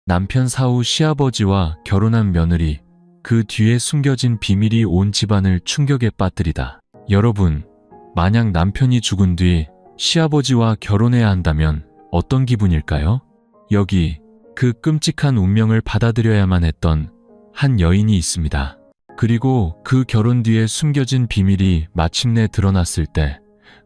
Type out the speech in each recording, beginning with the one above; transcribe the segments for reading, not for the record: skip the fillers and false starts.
남편 사후 시아버지와 결혼한 며느리, 그 뒤에 숨겨진 비밀이 온 집안을 충격에 빠뜨리다. 여러분, 만약 남편이 죽은 뒤 시아버지와 결혼해야 한다면 어떤 기분일까요? 여기 그 끔찍한 운명을 받아들여야만 했던 한 여인이 있습니다. 그리고 그 결혼 뒤에 숨겨진 비밀이 마침내 드러났을 때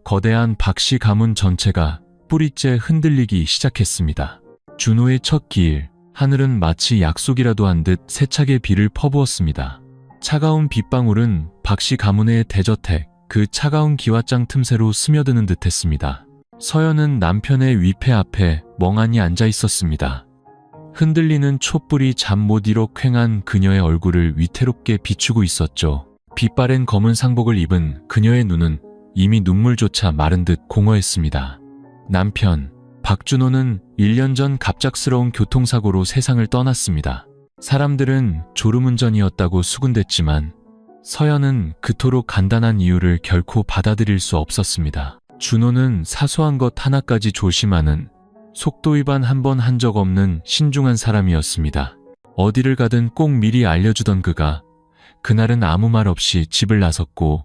거대한 박씨 가문 전체가 뿌리째 흔들리기 시작했습니다. 준호의 첫 기일, 하늘은 마치 약속이라도 한 듯 세차게 비를 퍼부었습니다. 차가운 빗방울은 박씨 가문의 대저택, 그 차가운 기와장 틈새로 스며드는 듯했습니다. 서연은 남편의 위패 앞에 멍하니 앉아 있었습니다. 흔들리는 촛불이 잠 못 이뤄 퀭한 그녀의 얼굴을 위태롭게 비추고 있었죠. 빛바랜 검은 상복을 입은 그녀의 눈은 이미 눈물조차 마른 듯 공허했습니다. 남편 박준호는 1년 전 갑작스러운 교통사고로 세상을 떠났습니다. 사람들은 졸음운전이었다고 수군댔지만 서연은 그토록 간단한 이유를 결코 받아들일 수 없었습니다. 준호는 사소한 것 하나까지 조심하는, 속도 위반 한 번 한 적 없는 신중한 사람이었습니다. 어디를 가든 꼭 미리 알려주던 그가 그날은 아무 말 없이 집을 나섰고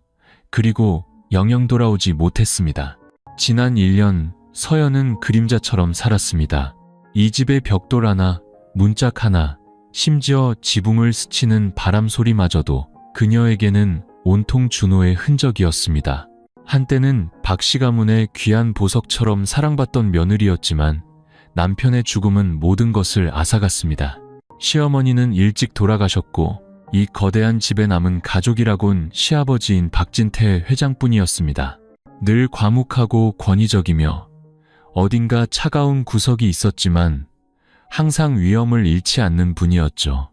그리고 영영 돌아오지 못했습니다. 지난 1년 서연은 그림자처럼 살았습니다. 이 집의 벽돌 하나, 문짝 하나, 심지어 지붕을 스치는 바람 소리마저도 그녀에게는 온통 준호의 흔적이었습니다. 한때는 박씨 가문의 귀한 보석처럼 사랑받던 며느리였지만 남편의 죽음은 모든 것을 앗아갔습니다. 시어머니는 일찍 돌아가셨고 이 거대한 집에 남은 가족이라곤 시아버지인 박진태 회장뿐이었습니다. 늘 과묵하고 권위적이며 어딘가 차가운 구석이 있었지만 항상 위엄을 잃지 않는 분이었죠.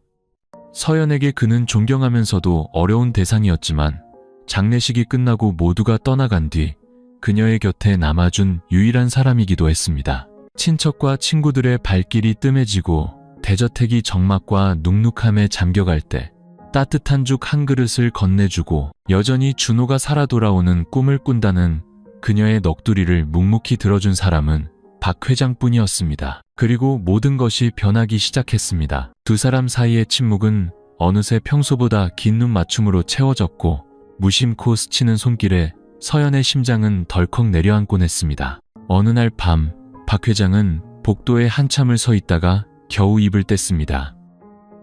서연에게 그는 존경하면서도 어려운 대상이었지만 장례식이 끝나고 모두가 떠나간 뒤 그녀의 곁에 남아준 유일한 사람이기도 했습니다. 친척과 친구들의 발길이 뜸해지고 대저택이 적막과 눅눅함에 잠겨갈 때 따뜻한 죽 한 그릇을 건네주고 여전히 준호가 살아 돌아오는 꿈을 꾼다는 그녀의 넋두리를 묵묵히 들어준 사람은 박 회장뿐이었습니다. 그리고 모든 것이 변하기 시작했습니다. 두 사람 사이의 침묵은 어느새 평소보다 긴 눈 맞춤으로 채워졌고 무심코 스치는 손길에 서연의 심장은 덜컥 내려앉곤 했습니다. 어느 날 밤, 박 회장은 복도에 한참을 서 있다가 겨우 입을 뗐습니다.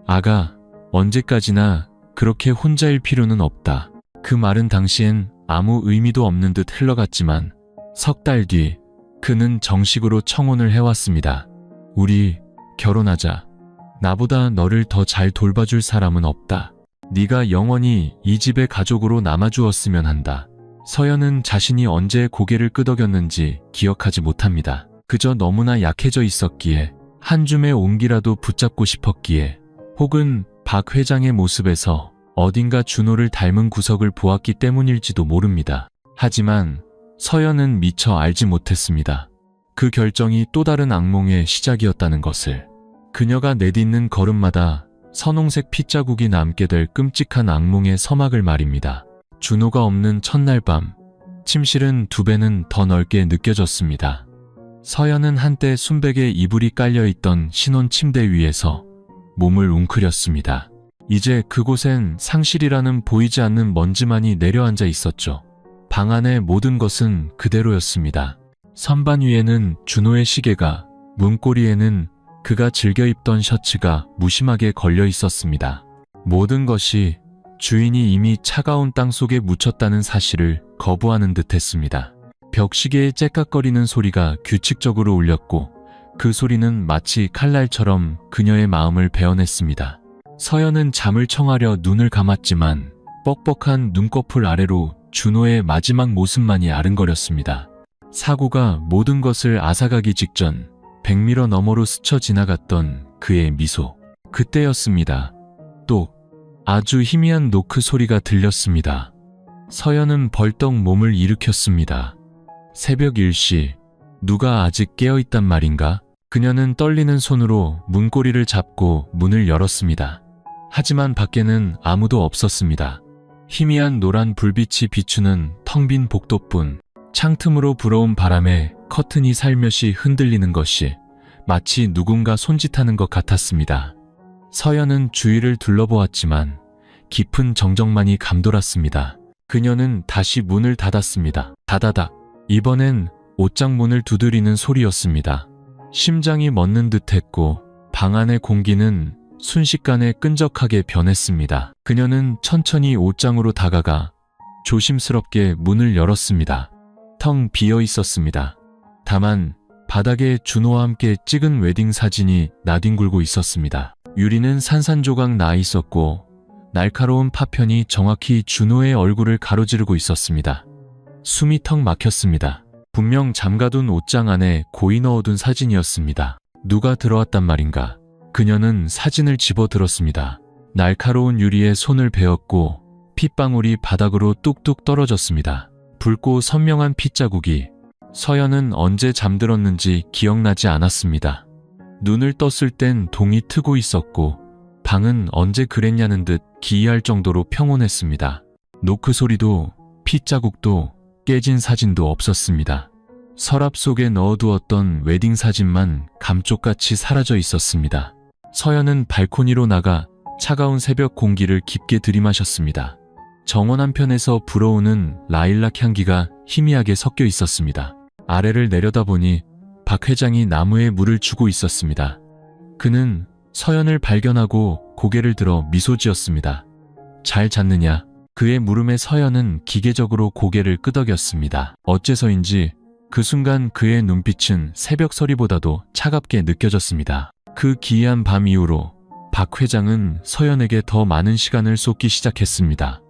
아가, 언제까지나 그렇게 혼자일 필요는 없다. 그 말은 당시엔 아무 의미도 없는 듯 흘러갔지만 석 달 뒤 그는 정식으로 청혼을 해왔습니다. 우리 결혼하자. 나보다 너를 더 잘 돌봐줄 사람은 없다. 네가 영원히 이 집의 가족으로 남아주었으면 한다. 서연은 자신이 언제 고개를 끄덕였는지 기억하지 못합니다. 그저 너무나 약해져 있었기에, 한 줌의 온기라도 붙잡고 싶었기에, 혹은 박 회장의 모습에서 어딘가 준호를 닮은 구석을 보았기 때문일지도 모릅니다. 하지만 서연은 미처 알지 못했습니다. 그 결정이 또 다른 악몽의 시작이었다는 것을. 그녀가 내딛는 걸음마다 선홍색 핏자국이 남게 될 끔찍한 악몽의 서막을 말입니다. 준호가 없는 첫날 밤, 침실은 두 배는 더 넓게 느껴졌습니다. 서연은 한때 순백에 이불이 깔려있던 신혼 침대 위에서 몸을 웅크렸습니다. 이제 그곳엔 상실이라는 보이지 않는 먼지만이 내려앉아 있었죠. 방 안의 모든 것은 그대로였습니다. 선반 위에는 준호의 시계가, 문고리에는 그가 즐겨 입던 셔츠가 무심하게 걸려 있었습니다. 모든 것이 주인이 이미 차가운 땅 속에 묻혔다는 사실을 거부하는 듯했습니다. 벽시계의 째깍거리는 소리가 규칙적으로 울렸고 그 소리는 마치 칼날처럼 그녀의 마음을 베어냈습니다. 서연은 잠을 청하려 눈을 감았지만 뻑뻑한 눈꺼풀 아래로 준호의 마지막 모습만이 아른거렸습니다. 사고가 모든 것을 앗아가기 직전 100m 너머로 스쳐 지나갔던 그의 미소. 그때였습니다. 또 아주 희미한 노크 소리가 들렸습니다. 서연은 벌떡 몸을 일으켰습니다. 새벽 1시, 누가 아직 깨어있단 말인가? 그녀는 떨리는 손으로 문고리를 잡고 문을 열었습니다. 하지만 밖에는 아무도 없었습니다. 희미한 노란 불빛이 비추는 텅 빈 복도뿐, 창틈으로 불어온 바람에 커튼이 살며시 흔들리는 것이 마치 누군가 손짓하는 것 같았습니다. 서연은 주위를 둘러보았지만 깊은 정적만이 감돌았습니다. 그녀는 다시 문을 닫았습니다. 다다닥. 이번엔 옷장 문을 두드리는 소리였습니다. 심장이 멎는 듯했고 방 안의 공기는 순식간에 끈적하게 변했습니다. 그녀는 천천히 옷장으로 다가가 조심스럽게 문을 열었습니다. 텅 비어 있었습니다. 다만 바닥에 준호와 함께 찍은 웨딩 사진이 나뒹굴고 있었습니다. 유리는 산산조각 나 있었고 날카로운 파편이 정확히 준호의 얼굴을 가로지르고 있었습니다. 숨이 턱 막혔습니다. 분명 잠가둔 옷장 안에 고이 넣어둔 사진이었습니다. 누가 들어왔단 말인가. 그녀는 사진을 집어들었습니다. 날카로운 유리에 손을 베었고 핏방울이 바닥으로 뚝뚝 떨어졌습니다. 붉고 선명한 핏자국이 서연은 언제 잠들었는지 기억나지 않았습니다. 눈을 떴을 땐 동이 트고 있었고 방은 언제 그랬냐는 듯 기이할 정도로 평온했습니다. 노크 소리도 핏자국도 깨진 사진도 없었습니다. 서랍 속에 넣어두었던 웨딩 사진만 감쪽같이 사라져 있었습니다. 서연은 발코니로 나가 차가운 새벽 공기를 깊게 들이마셨습니다. 정원 한편에서 불어오는 라일락 향기가 희미하게 섞여 있었습니다. 아래를 내려다보니 박 회장이 나무에 물을 주고 있었습니다. 그는 서연을 발견하고 고개를 들어 미소 지었습니다. 잘 잤느냐? 그의 물음에 서연은 기계적으로 고개를 끄덕였습니다. 어째서인지 그 순간 그의 눈빛은 새벽 서리보다도 차갑게 느껴졌습니다. 그 기이한 밤 이후로 박 회장은 서연에게 더 많은 시간을 쏟기 시작했습니다.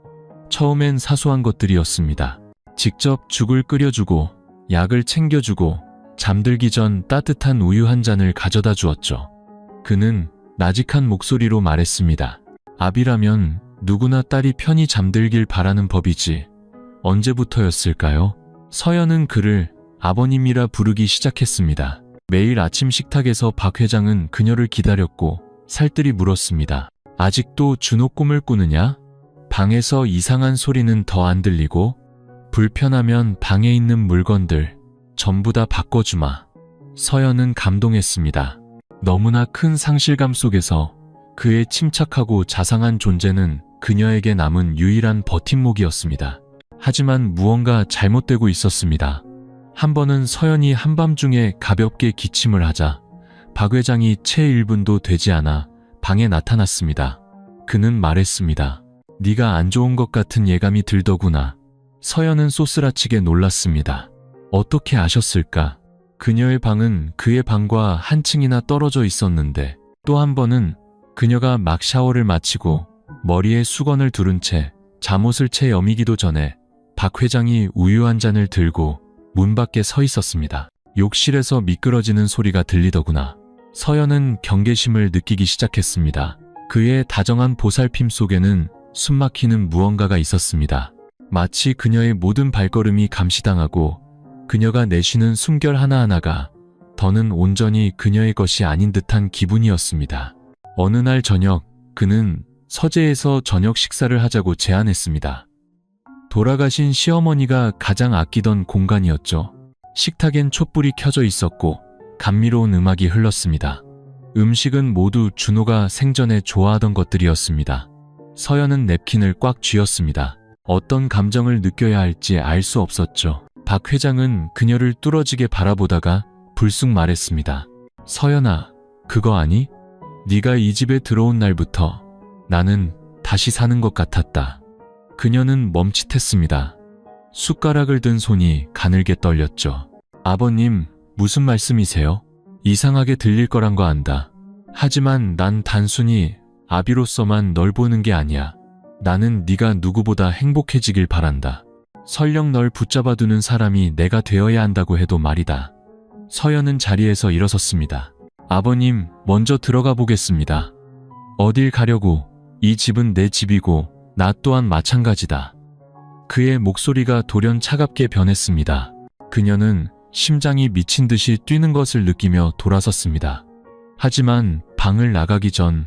처음엔 사소한 것들이었습니다. 직접 죽을 끓여주고 약을 챙겨주고 잠들기 전 따뜻한 우유 한 잔을 가져다 주었죠. 그는 나직한 목소리로 말했습니다. 아비라면 누구나 딸이 편히 잠들길 바라는 법이지. 언제부터였을까요? 서연은 그를 아버님이라 부르기 시작했습니다. 매일 아침 식탁에서 박 회장은 그녀를 기다렸고 살뜰히 물었습니다. 아직도 준호 꿈을 꾸느냐? 방에서 이상한 소리는 더 안 들리고 불편하면 방에 있는 물건들 전부 다 바꿔주마. 서연은 감동했습니다. 너무나 큰 상실감 속에서 그의 침착하고 자상한 존재는 그녀에게 남은 유일한 버팀목이었습니다. 하지만 무언가 잘못되고 있었습니다. 한 번은 서연이 한밤중에 가볍게 기침을 하자 박 회장이 채 1분도 되지 않아 방에 나타났습니다. 그는 말했습니다. 네가 안 좋은 것 같은 예감이 들더구나. 서연은 쏘스라치게 놀랐습니다. 어떻게 아셨을까? 그녀의 방은 그의 방과 한층이나 떨어져 있었는데 또 한 번은 그녀가 막 샤워를 마치고 머리에 수건을 두른 채 잠옷을 채 여미기도 전에 박 회장이 우유 한 잔을 들고 문 밖에 서 있었습니다. 욕실에서 미끄러지는 소리가 들리더구나. 서연은 경계심을 느끼기 시작했습니다. 그의 다정한 보살핌 속에는 숨막히는 무언가가 있었습니다. 마치 그녀의 모든 발걸음이 감시당하고 그녀가 내쉬는 숨결 하나하나가 더는 온전히 그녀의 것이 아닌 듯한 기분이었습니다. 어느 날 저녁 그는 서재에서 저녁 식사를 하자고 제안했습니다. 돌아가신 시어머니가 가장 아끼던 공간이었죠. 식탁엔 촛불이 켜져 있었고 감미로운 음악이 흘렀습니다. 음식은 모두 준호가 생전에 좋아하던 것들이었습니다. 서연은 냅킨을 꽉 쥐었습니다. 어떤 감정을 느껴야 할지 알 수 없었죠. 박 회장은 그녀를 뚫어지게 바라보다가 불쑥 말했습니다. 서연아, 그거 아니? 네가 이 집에 들어온 날부터 나는 다시 사는 것 같았다. 그녀는 멈칫했습니다. 숟가락을 든 손이 가늘게 떨렸죠. 아버님, 무슨 말씀이세요? 이상하게 들릴 거란 거 안다. 하지만 난 단순히 아비로서만 널 보는 게 아니야. 나는 네가 누구보다 행복해지길 바란다. 설령 널 붙잡아두는 사람이 내가 되어야 한다고 해도 말이다. 서연은 자리에서 일어섰습니다. 아버님, 먼저 들어가 보겠습니다. 어딜 가려고? 이 집은 내 집이고 나 또한 마찬가지다. 그의 목소리가 돌연 차갑게 변했습니다. 그녀는 심장이 미친 듯이 뛰는 것을 느끼며 돌아섰습니다. 하지만 방을 나가기 전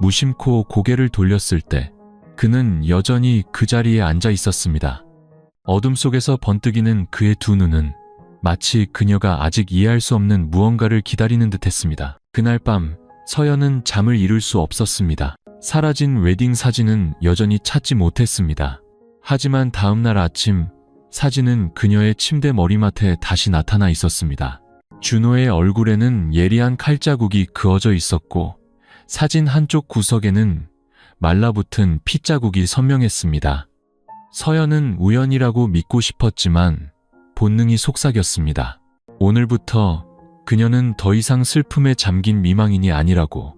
무심코 고개를 돌렸을 때 그는 여전히 그 자리에 앉아 있었습니다. 어둠 속에서 번뜩이는 그의 두 눈은 마치 그녀가 아직 이해할 수 없는 무언가를 기다리는 듯했습니다. 그날 밤 서연은 잠을 이룰 수 없었습니다. 사라진 웨딩 사진은 여전히 찾지 못했습니다. 하지만 다음날 아침 사진은 그녀의 침대 머리맡에 다시 나타나 있었습니다. 준호의 얼굴에는 예리한 칼자국이 그어져 있었고 사진 한쪽 구석에는 말라붙은 핏자국이 선명했습니다. 서연은 우연이라고 믿고 싶었지만 본능이 속삭였습니다. 오늘부터 그녀는 더 이상 슬픔에 잠긴 미망인이 아니라고.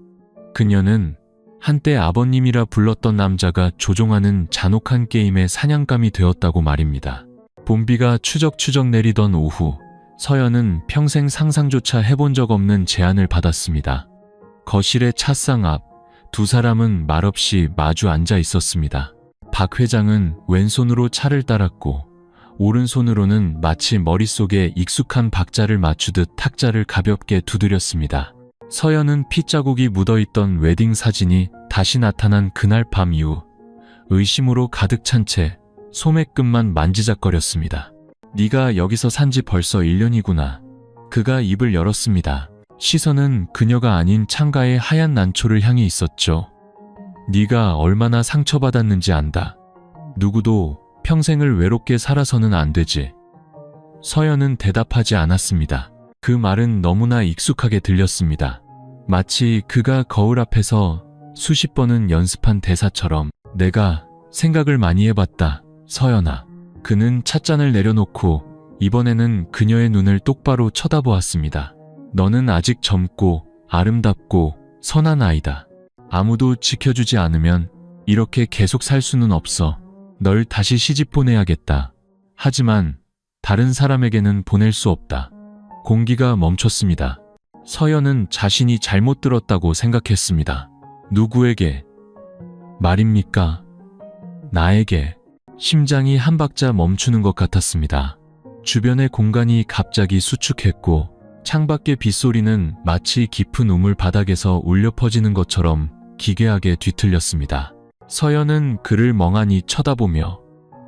그녀는 한때 아버님이라 불렀던 남자가 조종하는 잔혹한 게임의 사냥감이 되었다고 말입니다. 봄비가 추적추적 내리던 오후, 서연은 평생 상상조차 해본 적 없는 제안을 받았습니다. 거실의 찻상 앞, 두 사람은 말없이 마주 앉아 있었습니다. 박 회장은 왼손으로 차를 따랐고 오른손으로는 마치 머릿속에 익숙한 박자를 맞추듯 탁자를 가볍게 두드렸습니다. 서연은 핏자국이 묻어있던 웨딩 사진이 다시 나타난 그날 밤 이후 의심으로 가득 찬 채 소매끝만 만지작거렸습니다. 네가 여기서 산지 벌써 1년이구나. 그가 입을 열었습니다. 시선은 그녀가 아닌 창가의 하얀 난초를 향해 있었죠. 네가 얼마나 상처받았는지 안다. 누구도 평생을 외롭게 살아서는 안 되지. 서연은 대답하지 않았습니다. 그 말은 너무나 익숙하게 들렸습니다. 마치 그가 거울 앞에서 수십 번은 연습한 대사처럼. 내가 생각을 많이 해봤다, 서연아. 그는 찻잔을 내려놓고 이번에는 그녀의 눈을 똑바로 쳐다보았습니다. 너는 아직 젊고 아름답고 선한 아이다. 아무도 지켜주지 않으면 이렇게 계속 살 수는 없어. 널 다시 시집 보내야겠다. 하지만 다른 사람에게는 보낼 수 없다. 공기가 멈췄습니다. 서연은 자신이 잘못 들었다고 생각했습니다. 누구에게 말입니까? 나에게. 심장이 한 박자 멈추는 것 같았습니다. 주변의 공간이 갑자기 수축했고 창밖의 빗소리는 마치 깊은 우물 바닥에서 울려 퍼지는 것처럼 기괴하게 뒤틀렸습니다. 서연은 그를 멍하니 쳐다보며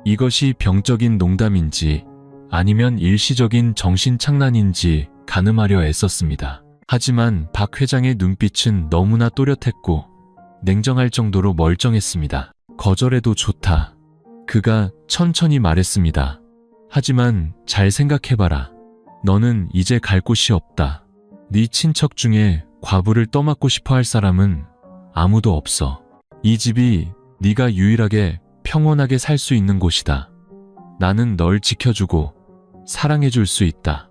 이것이 병적인 농담인지 아니면 일시적인 정신착란인지 가늠하려 애썼습니다. 하지만 박 회장의 눈빛은 너무나 또렷했고 냉정할 정도로 멀쩡했습니다. 거절해도 좋다. 그가 천천히 말했습니다. 하지만 잘 생각해봐라. 너는 이제 갈 곳이 없다. 네 친척 중에 과부를 떠맡고 싶어 할 사람은 아무도 없어. 이 집이 네가 유일하게 평온하게 살 수 있는 곳이다. 나는 널 지켜주고 사랑해줄 수 있다.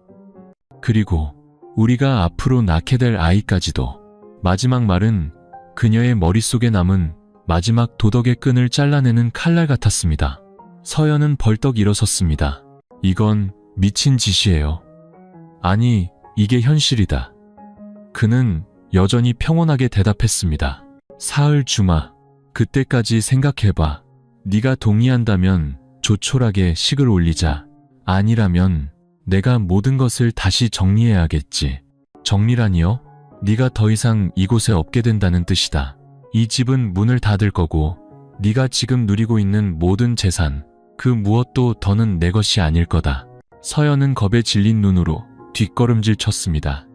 그리고 우리가 앞으로 낳게 될 아이까지도. 마지막 말은 그녀의 머릿속에 남은 마지막 도덕의 끈을 잘라내는 칼날 같았습니다. 서연은 벌떡 일어섰습니다. 이건 미친 짓이에요. 아니, 이게 현실이다. 그는 여전히 평온하게 대답했습니다. 사흘 주마, 그때까지 생각해봐. 네가 동의한다면 조촐하게 식을 올리자. 아니라면 내가 모든 것을 다시 정리해야겠지. 정리라니요? 네가 더 이상 이곳에 없게 된다는 뜻이다. 이 집은 문을 닫을 거고 네가 지금 누리고 있는 모든 재산, 그 무엇도 더는 내 것이 아닐 거다. 서연은 겁에 질린 눈으로 뒷걸음질 쳤습니다.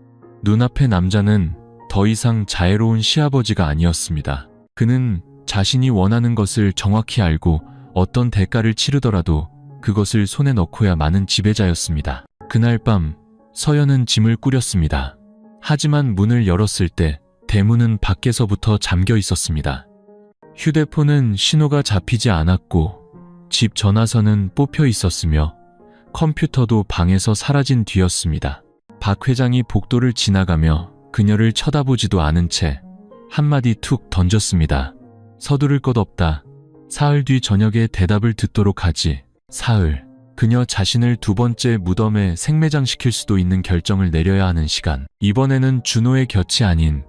눈앞의 남자는 더 이상 자애로운 시아버지가 아니었습니다. 그는 자신이 원하는 것을 정확히 알고 어떤 대가를 치르더라도 그것을 손에 넣고야 마는 지배자였습니다. 그날 밤 서연은 짐을 꾸렸습니다. 하지만 문을 열었을 때 대문은 밖에서부터 잠겨 있었습니다. 휴대폰은 신호가 잡히지 않았고 집 전화선은 뽑혀 있었으며 컴퓨터도 방에서 사라진 뒤였습니다. 박 회장이 복도를 지나가며 그녀를 쳐다보지도 않은 채 한마디 툭 던졌습니다. 서두를 것 없다. 사흘 뒤 저녁에 대답을 듣도록 하지. 사흘. 그녀 자신을 두 번째 무덤에 생매장시킬 수도 있는 결정을 내려야 하는 시간. 이번에는 준호의 곁이 아닌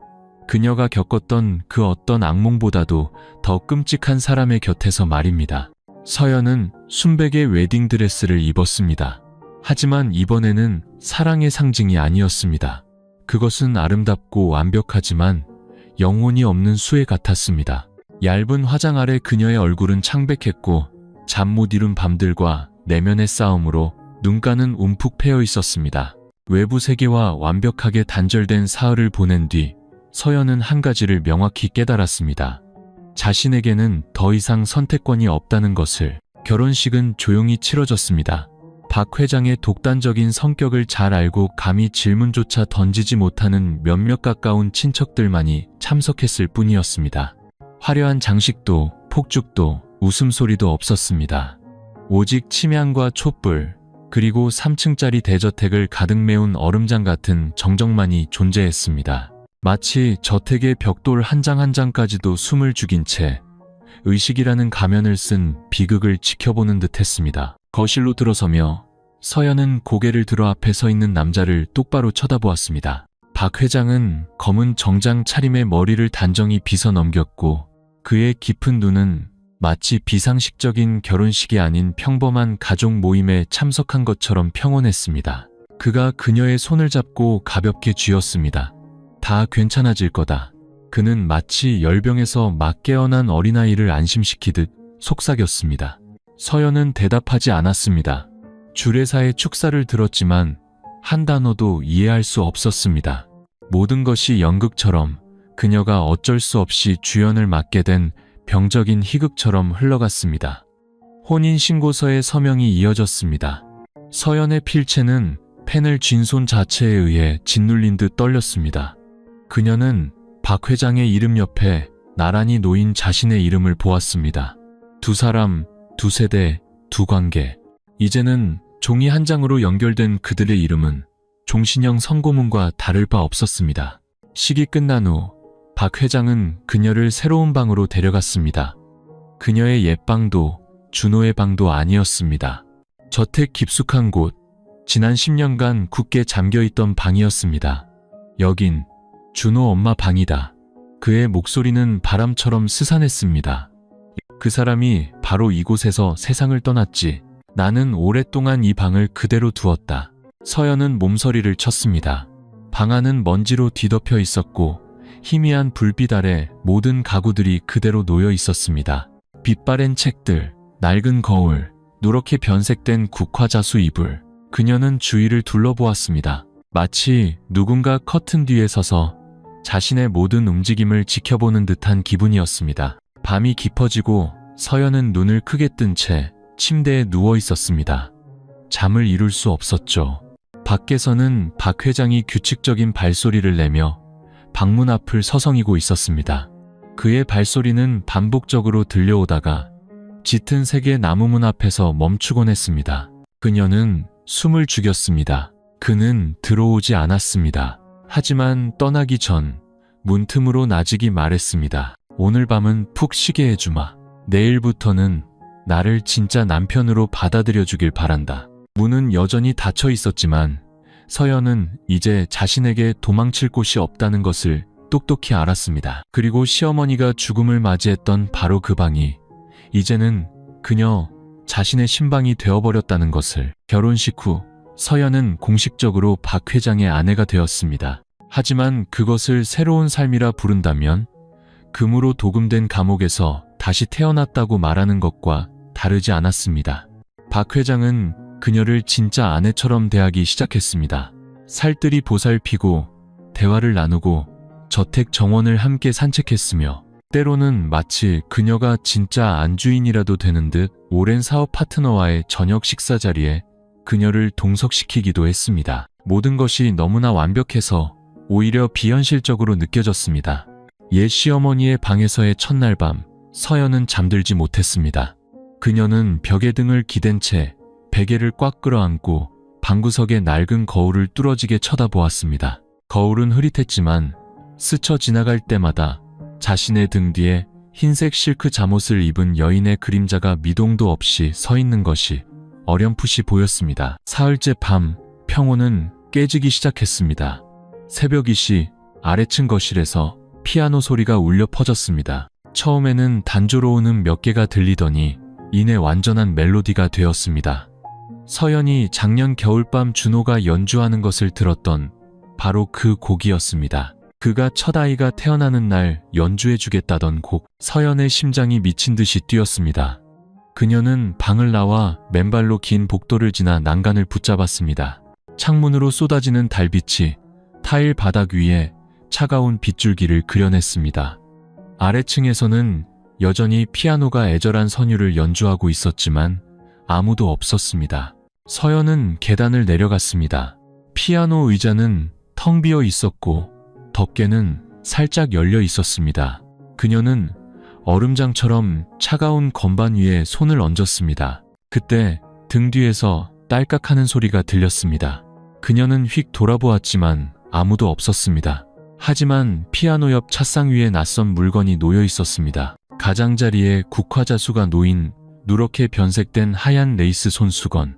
그녀가 겪었던 그 어떤 악몽보다도 더 끔찍한 사람의 곁에서 말입니다. 서연은 순백의 웨딩드레스를 입었습니다. 하지만 이번에는 사랑의 상징이 아니었습니다. 그것은 아름답고 완벽하지만 영혼이 없는 수에 같았습니다. 얇은 화장 아래 그녀의 얼굴은 창백했고 잠 못 이룬 밤들과 내면의 싸움으로 눈가는 움푹 패여 있었습니다. 외부 세계와 완벽하게 단절된 사흘을 보낸 뒤 서연은 한 가지를 명확히 깨달았습니다. 자신에게는 더 이상 선택권이 없다는 것을. 결혼식은 조용히 치러졌습니다. 박 회장의 독단적인 성격을 잘 알고 감히 질문조차 던지지 못하는 몇몇 가까운 친척들만이 참석했을 뿐이었습니다. 화려한 장식도 폭죽도 웃음소리도 없었습니다. 오직 침향과 촛불, 그리고 3층짜리 대저택을 가득 메운 얼음장 같은 정적만이 존재했습니다. 마치 저택의 벽돌 한 장 한 장까지도 숨을 죽인 채 의식이라는 가면을 쓴 비극을 지켜보는 듯 했습니다. 거실로 들어서며 서연은 고개를 들어 앞에 서 있는 남자를 똑바로 쳐다보았습니다. 박 회장은 검은 정장 차림에 머리를 단정히 빗어 넘겼고 그의 깊은 눈은 마치 비상식적인 결혼식이 아닌 평범한 가족 모임에 참석한 것처럼 평온했습니다. 그가 그녀의 손을 잡고 가볍게 쥐었습니다. 다 괜찮아질 거다. 그는 마치 열병에서 막 깨어난 어린아이를 안심시키듯 속삭였습니다. 서연은 대답하지 않았습니다. 주례사의 축사를 들었지만 한 단어도 이해할 수 없었습니다. 모든 것이 연극처럼 그녀가 어쩔 수 없이 주연을 맡게 된 병적인 희극처럼 흘러갔습니다. 혼인신고서의 서명이 이어졌습니다. 서연의 필체는 펜을 쥔 손 자체에 의해 짓눌린 듯 떨렸습니다. 그녀는 박 회장의 이름 옆에 나란히 놓인 자신의 이름을 보았습니다. 두 사람, 두 세대, 두 관계. 이제는 종이 한 장으로 연결된 그들의 이름은 종신형 선고문과 다를 바 없었습니다. 식이 끝난 후 박 회장은 그녀를 새로운 방으로 데려갔습니다. 그녀의 옛방도 준호의 방도 아니었습니다. 저택 깊숙한 곳, 지난 10년간 굳게 잠겨있던 방이었습니다. 여긴 준호 엄마 방이다. 그의 목소리는 바람처럼 스산했습니다. 그 사람이 바로 이곳에서 세상을 떠났지. 나는 오랫동안 이 방을 그대로 두었다. 서연은 몸서리를 쳤습니다. 방 안은 먼지로 뒤덮여 있었고 희미한 불빛 아래 모든 가구들이 그대로 놓여 있었습니다. 빛바랜 책들, 낡은 거울, 누렇게 변색된 국화자수 이불. 그녀는 주위를 둘러보았습니다. 마치 누군가 커튼 뒤에 서서 자신의 모든 움직임을 지켜보는 듯한 기분이었습니다. 밤이 깊어지고 서연은 눈을 크게 뜬 채 침대에 누워 있었습니다. 잠을 이룰 수 없었죠. 밖에서는 박 회장이 규칙적인 발소리를 내며 방문 앞을 서성이고 있었습니다. 그의 발소리는 반복적으로 들려오다가 짙은 색의 나무문 앞에서 멈추곤 했습니다. 그녀는 숨을 죽였습니다. 그는 들어오지 않았습니다. 하지만 떠나기 전 문틈으로 나직이 말했습니다. 오늘 밤은 푹 쉬게 해주마. 내일부터는 나를 진짜 남편으로 받아들여주길 바란다. 문은 여전히 닫혀 있었지만 서연은 이제 자신에게 도망칠 곳이 없다는 것을 똑똑히 알았습니다. 그리고 시어머니가 죽음을 맞이했던 바로 그 방이 이제는 그녀 자신의 신방이 되어버렸다는 것을. 결혼식 후 서연은 공식적으로 박 회장의 아내가 되었습니다. 하지만 그것을 새로운 삶이라 부른다면 금으로 도금된 감옥에서 다시 태어났다고 말하는 것과 다르지 않았습니다. 박 회장은 그녀를 진짜 아내처럼 대하기 시작했습니다. 살뜰히 보살피고 대화를 나누고 저택 정원을 함께 산책했으며 때로는 마치 그녀가 진짜 안주인이라도 되는 듯 오랜 사업 파트너와의 저녁 식사 자리에 그녀를 동석시키기도 했습니다. 모든 것이 너무나 완벽해서 오히려 비현실적으로 느껴졌습니다. 옛 시어머니의 방에서의 첫날 밤, 서연은 잠들지 못했습니다. 그녀는 벽에 등을 기댄 채 베개를 꽉 끌어안고 방구석의 낡은 거울을 뚫어지게 쳐다보았습니다. 거울은 흐릿했지만 스쳐 지나갈 때마다 자신의 등 뒤에 흰색 실크 잠옷을 입은 여인의 그림자가 미동도 없이 서 있는 것이 어렴풋이 보였습니다. 사흘째 밤, 평온은 깨지기 시작했습니다. 새벽 2시 아래층 거실에서 피아노 소리가 울려 퍼졌습니다. 처음에는 단조로운 몇 개가 들리더니 이내 완전한 멜로디가 되었습니다. 서연이 작년 겨울밤 준호가 연주하는 것을 들었던 바로 그 곡이었습니다. 그가 첫 아이가 태어나는 날 연주해주겠다던 곡. 서연의 심장이 미친 듯이 뛰었습니다. 그녀는 방을 나와 맨발로 긴 복도를 지나 난간을 붙잡았습니다. 창문으로 쏟아지는 달빛이 타일 바닥 위에 차가운 빗줄기를 그려냈습니다. 아래층에서는 여전히 피아노가 애절한 선율을 연주하고 있었지만 아무도 없었습니다. 서연은 계단을 내려갔습니다. 피아노 의자는 텅 비어 있었고 덮개는 살짝 열려 있었습니다. 그녀는 얼음장처럼 차가운 건반 위에 손을 얹었습니다. 그때 등 뒤에서 딸깍하는 소리가 들렸습니다. 그녀는 휙 돌아보았지만 아무도 없었습니다. 하지만 피아노 옆 찻상 위에 낯선 물건이 놓여 있었습니다. 가장자리에 국화자수가 놓인 누렇게 변색된 하얀 레이스 손수건.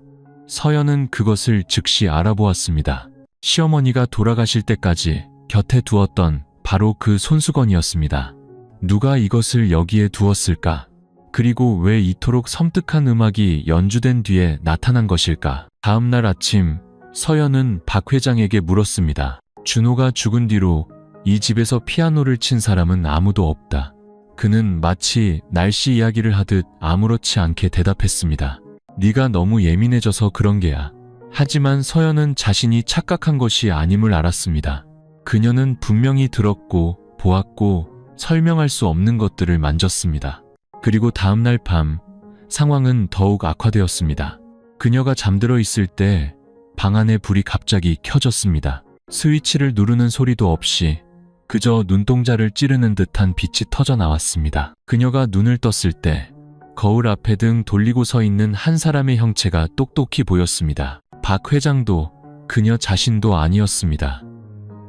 서연은 그것을 즉시 알아보았습니다. 시어머니가 돌아가실 때까지 곁에 두었던 바로 그 손수건이었습니다. 누가 이것을 여기에 두었을까? 그리고 왜 이토록 섬뜩한 음악이 연주된 뒤에 나타난 것일까? 다음 날 아침 서연은 박 회장에게 물었습니다. 준호가 죽은 뒤로 이 집에서 피아노를 친 사람은 아무도 없다. 그는 마치 날씨 이야기를 하듯 아무렇지 않게 대답했습니다. 네가 너무 예민해져서 그런 게야. 하지만 서연은 자신이 착각한 것이 아님을 알았습니다. 그녀는 분명히 들었고 보았고 설명할 수 없는 것들을 만졌습니다. 그리고 다음날 밤 상황은 더욱 악화되었습니다. 그녀가 잠들어 있을 때 방 안의 불이 갑자기 켜졌습니다. 스위치를 누르는 소리도 없이 그저 눈동자를 찌르는 듯한 빛이 터져 나왔습니다. 그녀가 눈을 떴을 때 거울 앞에 등 돌리고 서 있는 한 사람의 형체가 똑똑히 보였습니다. 박 회장도 그녀 자신도 아니었습니다.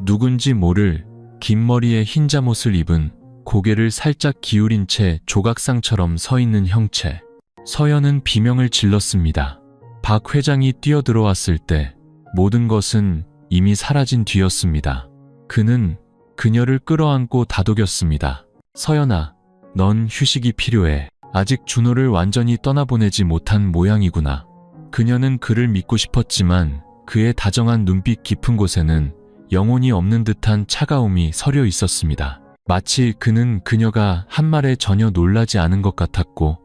누군지 모를 긴 머리에 흰 잠옷을 입은 고개를 살짝 기울인 채 조각상처럼 서 있는 형체. 서연은 비명을 질렀습니다. 박 회장이 뛰어들어왔을 때 모든 것은 이미 사라진 뒤였습니다. 그는 그녀를 끌어안고 다독였습니다. 서연아, 넌 휴식이 필요해. 아직 준호를 완전히 떠나보내지 못한 모양이구나. 그녀는 그를 믿고 싶었지만 그의 다정한 눈빛 깊은 곳에는 영혼이 없는 듯한 차가움이 서려 있었습니다. 마치 그는 그녀가 한 말에 전혀 놀라지 않은 것 같았고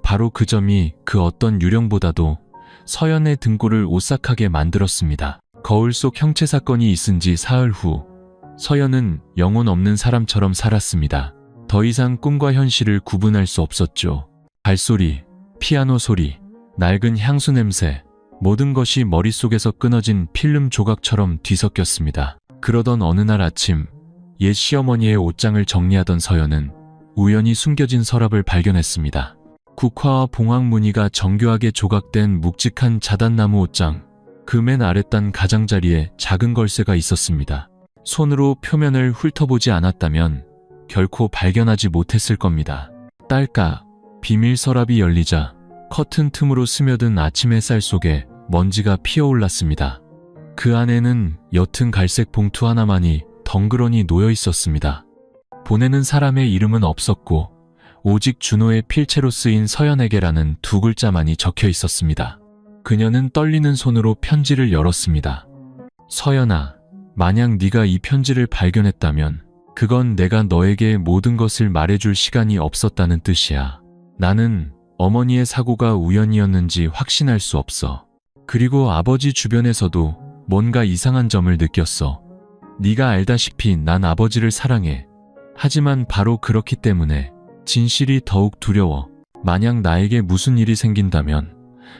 바로 그 점이 그 어떤 유령보다도 서연의 등골을 오싹하게 만들었습니다. 거울 속 형체 사건이 있은 지 사흘 후 서연은 영혼 없는 사람처럼 살았습니다. 더 이상 꿈과 현실을 구분할 수 없었죠. 발소리, 피아노 소리, 낡은 향수 냄새, 모든 것이 머릿속에서 끊어진 필름 조각처럼 뒤섞였습니다. 그러던 어느 날 아침 옛 시어머니의 옷장을 정리하던 서연은 우연히 숨겨진 서랍을 발견했습니다. 국화와 봉황 무늬가 정교하게 조각된 묵직한 자단나무 옷장. 그 맨 아랫단 가장자리에 작은 걸쇠가 있었습니다. 손으로 표면을 훑어보지 않았다면 결코 발견하지 못했을 겁니다. 딸깍, 비밀 서랍이 열리자 커튼 틈으로 스며든 아침 햇살 속에 먼지가 피어올랐습니다. 그 안에는 옅은 갈색 봉투 하나만이 덩그러니 놓여 있었습니다. 보내는 사람의 이름은 없었고 오직 준호의 필체로 쓰인 서연에게라는 두 글자만이 적혀 있었습니다. 그녀는 떨리는 손으로 편지를 열었습니다. 서연아, 만약 네가 이 편지를 발견했다면 그건 내가 너에게 모든 것을 말해줄 시간이 없었다는 뜻이야. 나는 어머니의 사고가 우연이었는지 확신할 수 없어. 그리고 아버지 주변에서도 뭔가 이상한 점을 느꼈어. 네가 알다시피 난 아버지를 사랑해. 하지만 바로 그렇기 때문에 진실이 더욱 두려워. 만약 나에게 무슨 일이 생긴다면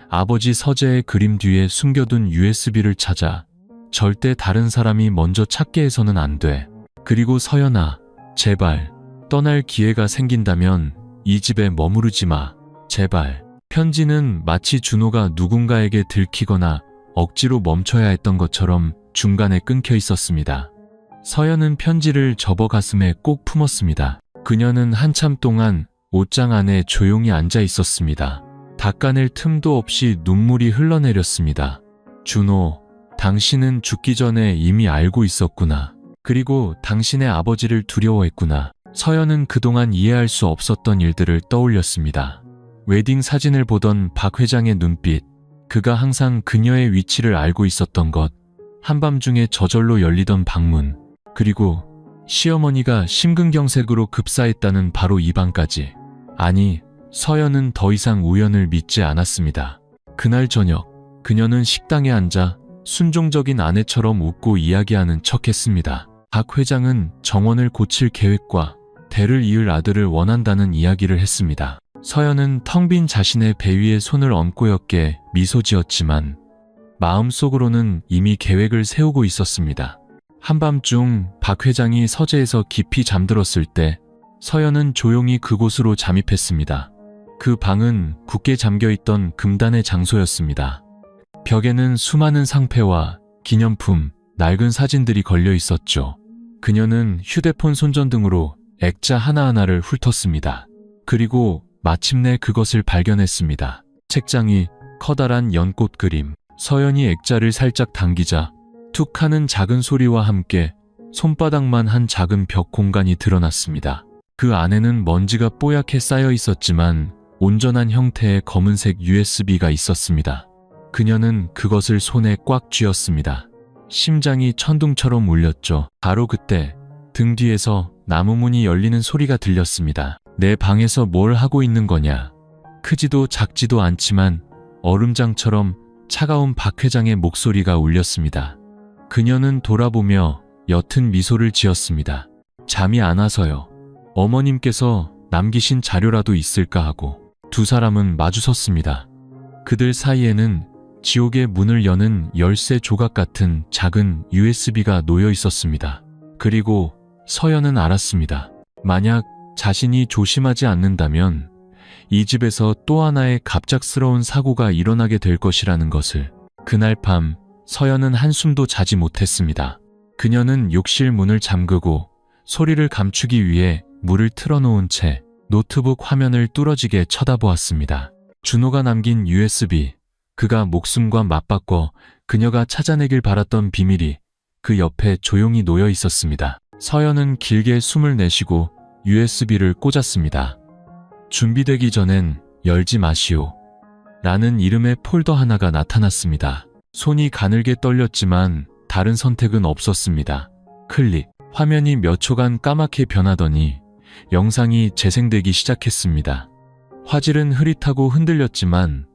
아버지 서재의 그림 뒤에 숨겨둔 USB를 찾아 절대 다른 사람이 먼저 찾게 해서는 안 돼. 그리고 서연아, 제발 떠날 기회가 생긴다면 이 집에 머무르지 마. 제발. 편지는 마치 준호가 누군가에게 들키거나 억지로 멈춰야 했던 것처럼 중간에 끊겨 있었습니다. 서연은 편지를 접어 가슴에 꼭 품었습니다. 그녀는 한참 동안 옷장 안에 조용히 앉아 있었습니다. 닦아낼 틈도 없이 눈물이 흘러내렸습니다. 준호, 당신은 죽기 전에 이미 알고 있었구나. 그리고 당신의 아버지를 두려워했구나. 서연은 그동안 이해할 수 없었던 일들을 떠올렸습니다. 웨딩 사진을 보던 박 회장의 눈빛, 그가 항상 그녀의 위치를 알고 있었던 것, 한밤중에 저절로 열리던 방문, 그리고 시어머니가 심근경색으로 급사했다는 바로 이 밤까지. 아니, 서연은 더 이상 우연을 믿지 않았습니다. 그날 저녁, 그녀는 식당에 앉아 순종적인 아내처럼 웃고 이야기하는 척했습니다. 박 회장은 정원을 고칠 계획과 대를 이을 아들을 원한다는 이야기를 했습니다. 서연은 텅 빈 자신의 배 위에 손을 얹고였기에 미소 지었지만 마음속으로는 이미 계획을 세우고 있었습니다. 한밤중 박 회장이 서재에서 깊이 잠들었을 때 서연은 조용히 그곳으로 잠입했습니다. 그 방은 굳게 잠겨있던 금단의 장소였습니다. 벽에는 수많은 상패와 기념품, 낡은 사진들이 걸려 있었죠. 그녀는 휴대폰 손전등으로 액자 하나하나를 훑었습니다. 그리고 마침내 그것을 발견했습니다. 책장이 커다란 연꽃 그림. 서연이 액자를 살짝 당기자 툭 하는 작은 소리와 함께 손바닥만 한 작은 벽 공간이 드러났습니다. 그 안에는 먼지가 뽀얗게 쌓여 있었지만 온전한 형태의 검은색 USB가 있었습니다. 그녀는 그것을 손에 꽉 쥐었습니다. 심장이 천둥처럼 울렸죠. 바로 그때 등 뒤에서 나무 문이 열리는 소리가 들렸습니다. 내 방에서 뭘 하고 있는 거냐? 크지도 작지도 않지만 얼음장처럼 차가운 박 회장의 목소리가 울렸습니다. 그녀는 돌아보며 옅은 미소를 지었습니다. 잠이 안 와서요. 어머님께서 남기신 자료라도 있을까 하고. 두 사람은 마주섰습니다. 그들 사이에는 지옥의 문을 여는 열쇠 조각 같은 작은 USB가 놓여 있었습니다. 그리고 서연은 알았습니다. 만약 자신이 조심하지 않는다면 이 집에서 또 하나의 갑작스러운 사고가 일어나게 될 것이라는 것을. 그날 밤 서연은 한숨도 자지 못했습니다. 그녀는 욕실 문을 잠그고 소리를 감추기 위해 물을 틀어놓은 채 노트북 화면을 뚫어지게 쳐다보았습니다. 준호가 남긴 USB, 그가 목숨과 맞바꿔 그녀가 찾아내길 바랐던 비밀이 그 옆에 조용히 놓여 있었습니다. 서연은 길게 숨을 내쉬고 USB를 꽂았습니다. 준비되기 전엔 열지 마시오. 라는 이름의 폴더 하나가 나타났습니다. 손이 가늘게 떨렸지만 다른 선택은 없었습니다. 클릭. 화면이 몇 초간 까맣게 변하더니 영상이 재생되기 시작했습니다. 화질은 흐릿하고 흔들렸지만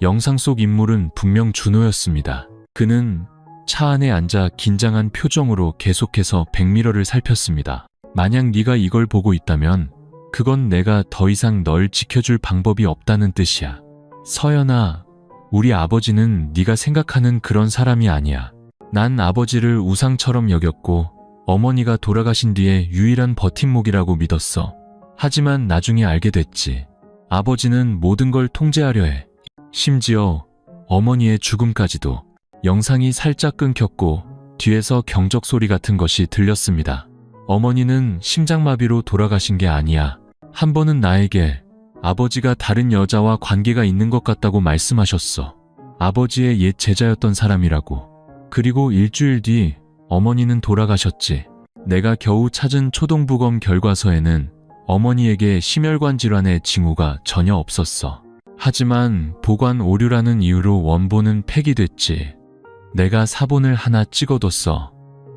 영상 속 인물은 분명 준호였습니다. 그는 차 안에 앉아 긴장한 표정으로 계속해서 백미러를 살폈습니다. 만약 네가 이걸 보고 있다면 그건 내가 더 이상 널 지켜줄 방법이 없다는 뜻이야. 서연아, 우리 아버지는 네가 생각하는 그런 사람이 아니야. 난 아버지를 우상처럼 여겼고 어머니가 돌아가신 뒤에 유일한 버팀목이라고 믿었어. 하지만 나중에 알게 됐지. 아버지는 모든 걸 통제하려 해. 심지어 어머니의 죽음까지도. 영상이 살짝 끊겼고 뒤에서 경적 소리 같은 것이 들렸습니다. 어머니는 심장마비로 돌아가신 게 아니야. 한 번은 나에게 아버지가 다른 여자와 관계가 있는 것 같다고 말씀하셨어. 아버지의 옛 제자였던 사람이라고. 그리고 일주일 뒤 어머니는 돌아가셨지. 내가 겨우 찾은 초동부검 결과서에는 어머니에게 심혈관 질환의 징후가 전혀 없었어. 하지만 보관 오류라는 이유로 원본은 폐기됐지. 내가 사본을 하나 찍어뒀어.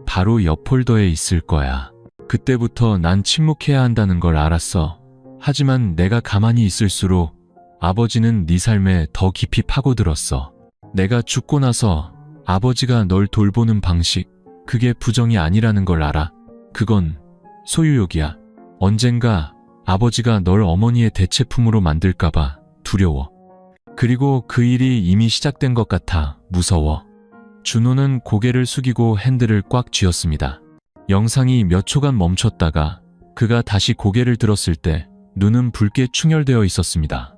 바로 옆 폴더에 있을 거야. 그때부터 난 침묵해야 한다는 걸 알았어. 하지만 내가 가만히 있을수록 아버지는 네 삶에 더 깊이 파고들었어. 내가 죽고 나서 아버지가 널 돌보는 방식, 그게 부정이 아니라는 걸 알아. 그건 소유욕이야. 언젠가 아버지가 널 어머니의 대체품으로 만들까봐 두려워. 그리고 그 일이 이미 시작된 것 같아 무서워. 준호는 고개를 숙이고 핸들을 꽉 쥐었습니다. 영상이 몇 초간 멈췄다가 그가 다시 고개를 들었을 때 눈은 붉게 충혈되어 있었습니다.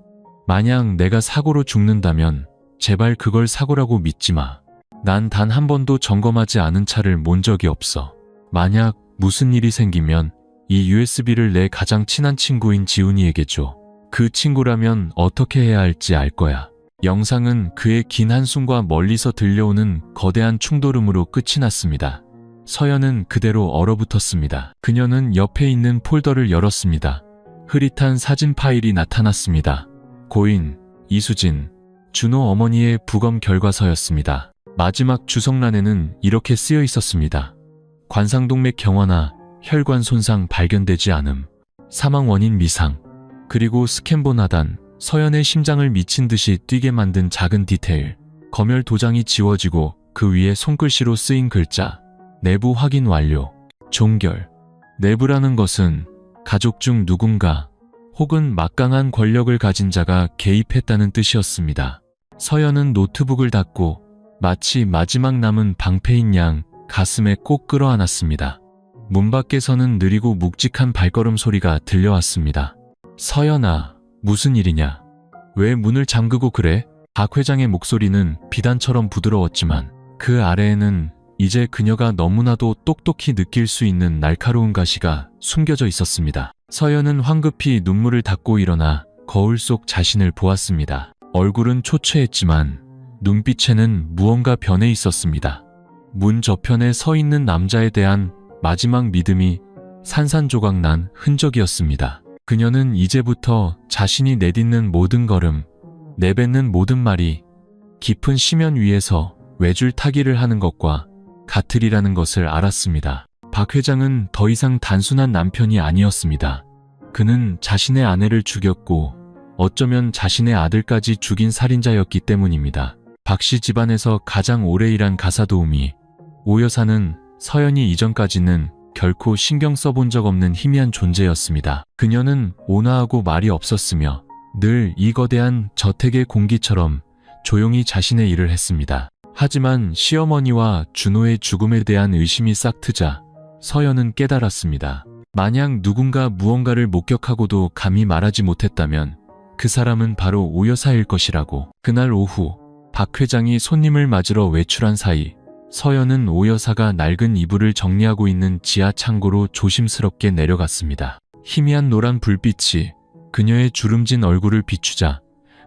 만약 내가 사고로 죽는다면 제발 그걸 사고라고 믿지 마. 난 단 한 번도 점검하지 않은 차를 몬 적이 없어. 만약 무슨 일이 생기면 이 USB를 내 가장 친한 친구인 지훈이에게 줘. 그 친구라면 어떻게 해야 할지 알 거야. 영상은 그의 긴 한숨과 멀리서 들려오는 거대한 충돌음으로 끝이 났습니다. 서연은 그대로 얼어붙었습니다. 그녀는 옆에 있는 폴더를 열었습니다. 흐릿한 사진 파일이 나타났습니다. 고인, 이수진, 준호 어머니의 부검 결과서였습니다. 마지막 주석란에는 이렇게 쓰여 있었습니다. 관상동맥 경화나 혈관 손상 발견되지 않음. 사망 원인 미상. 그리고 스캔본 하단, 서연의 심장을 미친 듯이 뛰게 만든 작은 디테일. 검열 도장이 지워지고 그 위에 손글씨로 쓰인 글자. 내부 확인 완료. 종결. 내부라는 것은 가족 중 누군가 혹은 막강한 권력을 가진 자가 개입했다는 뜻이었습니다. 서연은 노트북을 닫고 마치 마지막 남은 방패인 양 가슴에 꼭 끌어안았습니다. 문 밖에서는 느리고 묵직한 발걸음 소리가 들려왔습니다. 서연아, 무슨 일이냐? 왜 문을 잠그고 그래? 박 회장의 목소리는 비단처럼 부드러웠지만 그 아래에는 이제 그녀가 너무나도 똑똑히 느낄 수 있는 날카로운 가시가 숨겨져 있었습니다. 서연은 황급히 눈물을 닦고 일어나 거울 속 자신을 보았습니다. 얼굴은 초췌했지만 눈빛에는 무언가 변해 있었습니다. 문 저편에 서 있는 남자에 대한 마지막 믿음이 산산조각 난 흔적이었습니다. 그녀는 이제부터 자신이 내딛는 모든 걸음, 내뱉는 모든 말이 깊은 심연 위에서 외줄타기를 하는 것과 같으리라는 것을 알았습니다. 박 회장은 더 이상 단순한 남편이 아니었습니다. 그는 자신의 아내를 죽였고 어쩌면 자신의 아들까지 죽인 살인자였기 때문입니다. 박씨 집안에서 가장 오래 일한 가사도우미 오 여사는 서연이 이전까지는 결코 신경 써본 적 없는 희미한 존재였습니다. 그녀는 온화하고 말이 없었으며 늘 이 거대한 저택의 공기처럼 조용히 자신의 일을 했습니다. 하지만 시어머니와 준호의 죽음에 대한 의심이 싹트자 서연은 깨달았습니다. 만약 누군가 무언가를 목격하고도 감히 말하지 못했다면 그 사람은 바로 오 여사일 것이라고. 그날 오후 박 회장이 손님을 맞으러 외출한 사이 서연은 오 여사가 낡은 이불을 정리하고 있는 지하 창고로 조심스럽게 내려갔습니다. 희미한 노란 불빛이 그녀의 주름진 얼굴을 비추자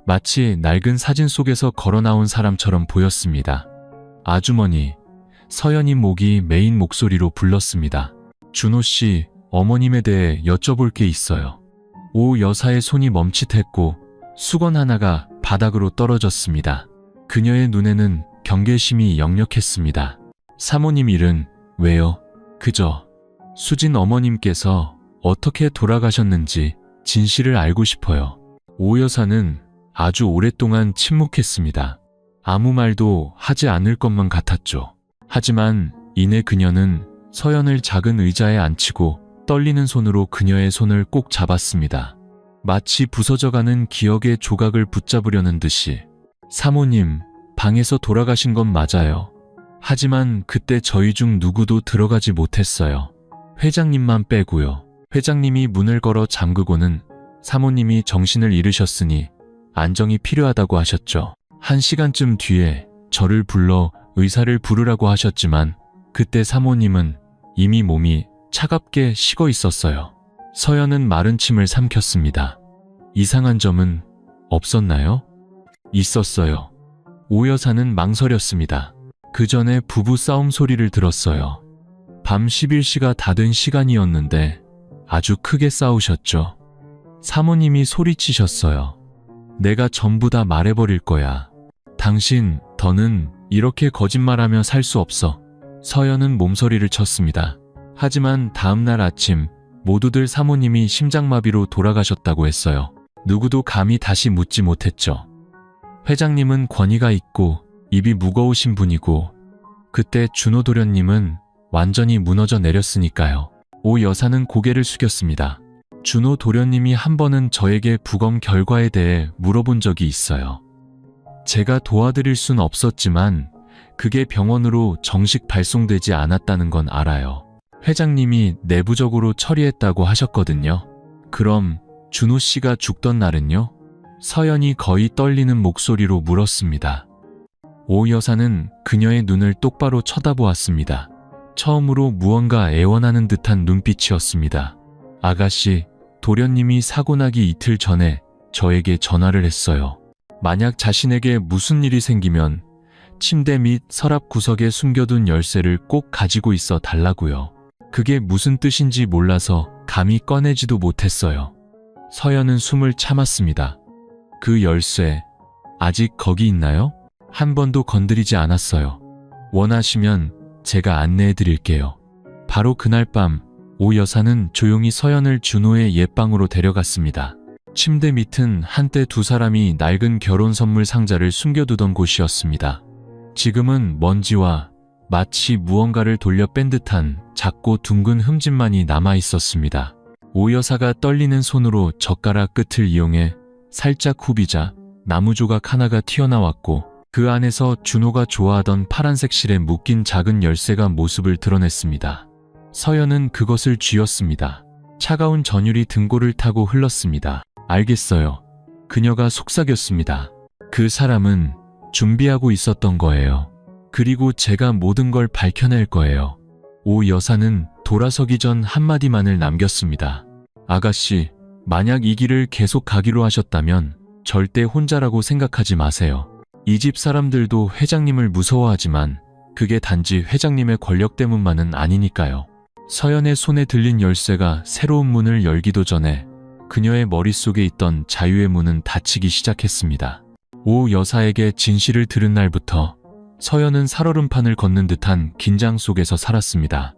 마치 낡은 사진 속에서 걸어 나온 사람처럼 보였습니다. 아주머니, 서연이 목이 메인 목소리로 불렀습니다. 준호 씨, 어머님에 대해 여쭤볼 게 있어요. 오 여사의 손이 멈칫했고 수건 하나가 바닥으로 떨어졌습니다. 그녀의 눈에는 경계심이 역력했습니다. 사모님 일은 왜요? 그저 수진 어머님께서 어떻게 돌아가셨는지 진실을 알고 싶어요. 오 여사는 아주 오랫동안 침묵했습니다. 아무 말도 하지 않을 것만 같았죠. 하지만 이내 그녀는 서연을 작은 의자에 앉히고 떨리는 손으로 그녀의 손을 꼭 잡았습니다. 마치 부서져가는 기억의 조각을 붙잡으려는 듯이. 사모님, 방에서 돌아가신 건 맞아요. 하지만 그때 저희 중 누구도 들어가지 못했어요. 회장님만 빼고요. 회장님이 문을 걸어 잠그고는 사모님이 정신을 잃으셨으니 안정이 필요하다고 하셨죠. 1시간쯤 뒤에 저를 불러 의사를 부르라고 하셨지만 그때 사모님은 이미 몸이 차갑게 식어 있었어요. 서연은 마른 침을 삼켰습니다. 이상한 점은 없었나요? 있었어요. 오 여사는 망설였습니다. 그 전에 부부 싸움 소리를 들었어요. 밤 11시가 다 된 시간이었는데 아주 크게 싸우셨죠. 사모님이 소리치셨어요. 내가 전부 다 말해버릴 거야. 당신, 더는 이렇게 거짓말하며 살 수 없어. 서연은 몸서리를 쳤습니다. 하지만 다음날 아침 모두들 사모님이 심장마비로 돌아가셨다고 했어요. 누구도 감히 다시 묻지 못했죠. 회장님은 권위가 있고 입이 무거우신 분이고 그때 준호 도련님은 완전히 무너져 내렸으니까요. 오 여사는 고개를 숙였습니다. 준호 도련님이 한 번은 저에게 부검 결과에 대해 물어본 적이 있어요. 제가 도와드릴 순 없었지만 그게 병원으로 정식 발송되지 않았다는 건 알아요. 회장님이 내부적으로 처리했다고 하셨거든요. 그럼 준호 씨가 죽던 날은요? 서연이 거의 떨리는 목소리로 물었습니다. 오 여사는 그녀의 눈을 똑바로 쳐다보았습니다. 처음으로 무언가 애원하는 듯한 눈빛이었습니다. 아가씨, 도련님이 사고 나기 이틀 전에 저에게 전화를 했어요. 만약 자신에게 무슨 일이 생기면 침대 및 서랍 구석에 숨겨둔 열쇠를 꼭 가지고 있어 달라고요. 그게 무슨 뜻인지 몰라서 감히 꺼내지도 못했어요. 서연은 숨을 참았습니다. 그 열쇠, 아직 거기 있나요? 한 번도 건드리지 않았어요. 원하시면 제가 안내해 드릴게요. 바로 그날 밤, 오 여사는 조용히 서연을 준호의 옛방으로 데려갔습니다. 침대 밑은 한때 두 사람이 낡은 결혼 선물 상자를 숨겨두던 곳이었습니다. 지금은 먼지와 마치 무언가를 돌려 뺀 듯한 작고 둥근 흠집만이 남아 있었습니다. 오 여사가 떨리는 손으로 젓가락 끝을 이용해 살짝 후비자 나무 조각 하나가 튀어나왔고 그 안에서 준호가 좋아하던 파란색 실에 묶인 작은 열쇠가 모습을 드러냈습니다. 서연은 그것을 쥐었습니다. 차가운 전율이 등골을 타고 흘렀습니다. 알겠어요. 그녀가 속삭였습니다. 그 사람은 준비하고 있었던 거예요. 그리고 제가 모든 걸 밝혀낼 거예요. 오 여사는 돌아서기 전 한마디만을 남겼습니다. 아가씨, 만약 이 길을 계속 가기로 하셨다면 절대 혼자라고 생각하지 마세요. 이 집 사람들도 회장님을 무서워하지만 그게 단지 회장님의 권력 때문만은 아니니까요. 서연의 손에 들린 열쇠가 새로운 문을 열기도 전에 그녀의 머릿속에 있던 자유의 문은 닫히기 시작했습니다. 오 여사에게 진실을 들은 날부터 서연은 살얼음판을 걷는 듯한 긴장 속에서 살았습니다.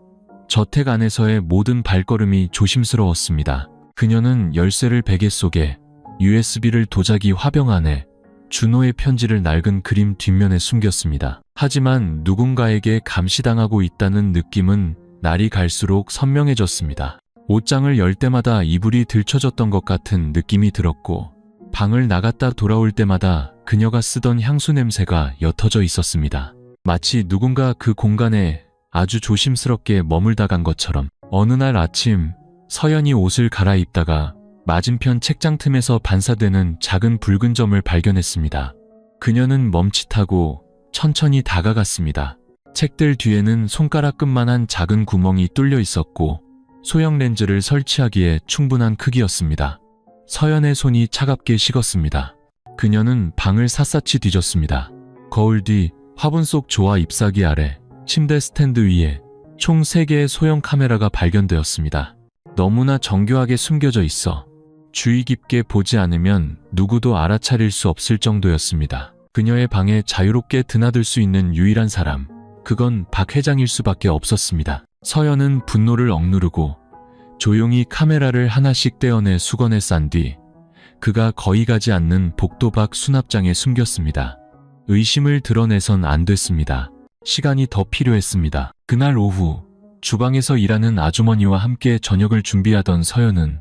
저택 안에서의 모든 발걸음이 조심스러웠습니다. 그녀는 열쇠를 베개 속에, USB를 도자기 화병 안에, 준호의 편지를 낡은 그림 뒷면에 숨겼습니다. 하지만 누군가에게 감시당하고 있다는 느낌은 날이 갈수록 선명해졌습니다. 옷장을 열 때마다 이불이 들춰졌던 것 같은 느낌이 들었고 방을 나갔다 돌아올 때마다 그녀가 쓰던 향수 냄새가 옅어져 있었습니다. 마치 누군가 그 공간에 아주 조심스럽게 머물다 간 것처럼. 어느 날 아침 서연이 옷을 갈아입다가 맞은편 책장 틈에서 반사되는 작은 붉은 점을 발견했습니다. 그녀는 멈칫하고 천천히 다가갔습니다. 책들 뒤에는 손가락 끝만한 작은 구멍이 뚫려 있었고 소형 렌즈를 설치하기에 충분한 크기였습니다. 서연의 손이 차갑게 식었습니다. 그녀는 방을 샅샅이 뒤졌습니다. 거울 뒤 화분 속 조화 잎사귀 아래 침대 스탠드 위에 총 3개의 소형 카메라가 발견되었습니다. 너무나 정교하게 숨겨져 있어 주의 깊게 보지 않으면 누구도 알아차릴 수 없을 정도였습니다. 그녀의 방에 자유롭게 드나들 수 있는 유일한 사람, 그건 박 회장일 수밖에 없었습니다. 서연은 분노를 억누르고 조용히 카메라를 하나씩 떼어내 수건에 싼 뒤 그가 거의 가지 않는 복도 밖 수납장에 숨겼습니다. 의심을 드러내선 안 됐습니다. 시간이 더 필요했습니다. 그날 오후 주방에서 일하는 아주머니와 함께 저녁을 준비하던 서연은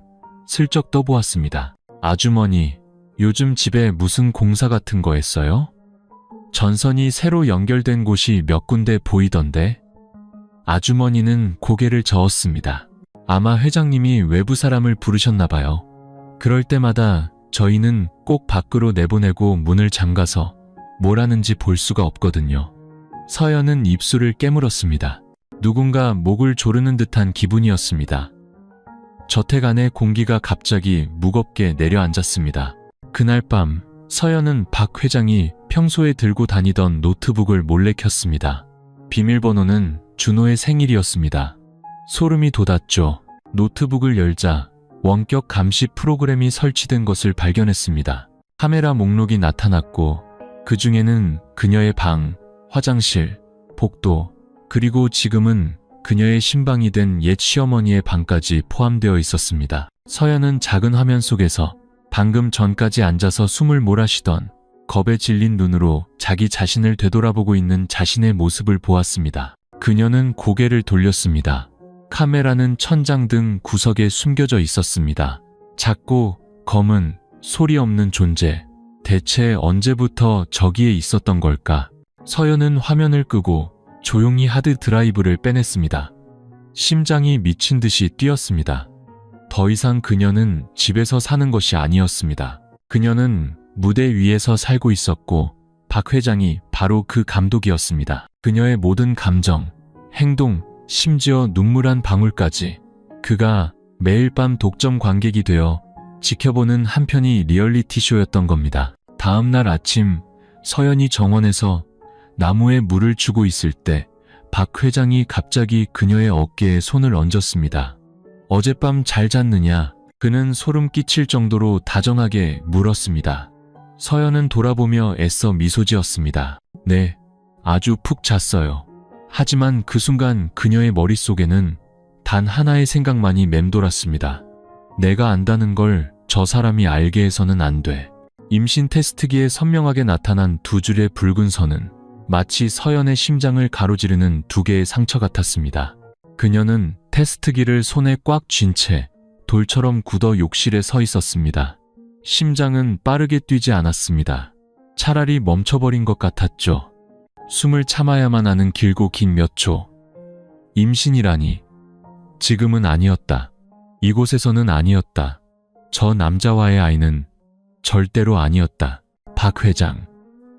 슬쩍 떠보았습니다. 아주머니, 요즘 집에 무슨 공사 같은 거 했어요? 전선이 새로 연결된 곳이 몇 군데 보이던데? 아주머니는 고개를 저었습니다. 아마 회장님이 외부 사람을 부르셨나봐요. 그럴 때마다 저희는 꼭 밖으로 내보내고 문을 잠가서 뭘 하는지 볼 수가 없거든요. 서연은 입술을 깨물었습니다. 누군가 목을 조르는 듯한 기분이었습니다. 저택 안의 공기가 갑자기 무겁게 내려앉았습니다. 그날 밤 서연은 박 회장이 평소에 들고 다니던 노트북을 몰래 켰습니다. 비밀번호는 준호의 생일이었습니다. 소름이 돋았죠. 노트북을 열자 원격 감시 프로그램이 설치된 것을 발견했습니다. 카메라 목록이 나타났고 그 중에는 그녀의 방, 화장실, 복도, 그리고 지금은 그녀의 신방이 된 옛 시어머니의 방까지 포함되어 있었습니다. 서연은 작은 화면 속에서 방금 전까지 앉아서 숨을 몰아쉬던 겁에 질린 눈으로 자기 자신을 되돌아보고 있는 자신의 모습을 보았습니다. 그녀는 고개를 돌렸습니다. 카메라는 천장 등 구석에 숨겨져 있었습니다. 작고 검은 소리 없는 존재. 대체 언제부터 저기에 있었던 걸까? 서연은 화면을 끄고 조용히 하드 드라이브를 빼냈습니다. 심장이 미친 듯이 뛰었습니다. 더 이상 그녀는 집에서 사는 것이 아니었습니다. 그녀는 무대 위에서 살고 있었고 박 회장이 바로 그 감독이었습니다. 그녀의 모든 감정, 행동, 심지어 눈물 한 방울까지 그가 매일 밤 독점 관객이 되어 지켜보는 한편이 리얼리티 쇼였던 겁니다. 다음 날 아침 서연이 정원에서 나무에 물을 주고 있을 때 박 회장이 갑자기 그녀의 어깨에 손을 얹었습니다. 어젯밤 잘 잤느냐? 그는 소름 끼칠 정도로 다정하게 물었습니다. 서연은 돌아보며 애써 미소 지었습니다. 네, 아주 푹 잤어요. 하지만 그 순간 그녀의 머릿속에는 단 하나의 생각만이 맴돌았습니다. 내가 안다는 걸 저 사람이 알게 해서는 안 돼. 임신 테스트기에 선명하게 나타난 두 줄의 붉은 선은 마치 서연의 심장을 가로지르는 두 개의 상처 같았습니다. 그녀는 테스트기를 손에 꽉 쥔 채 돌처럼 굳어 욕실에 서 있었습니다. 심장은 빠르게 뛰지 않았습니다. 차라리 멈춰버린 것 같았죠. 숨을 참아야만 하는 길고 긴 몇 초. 임신이라니. 지금은 아니었다. 이곳에서는 아니었다. 저 남자와의 아이는 절대로 아니었다. 박 회장.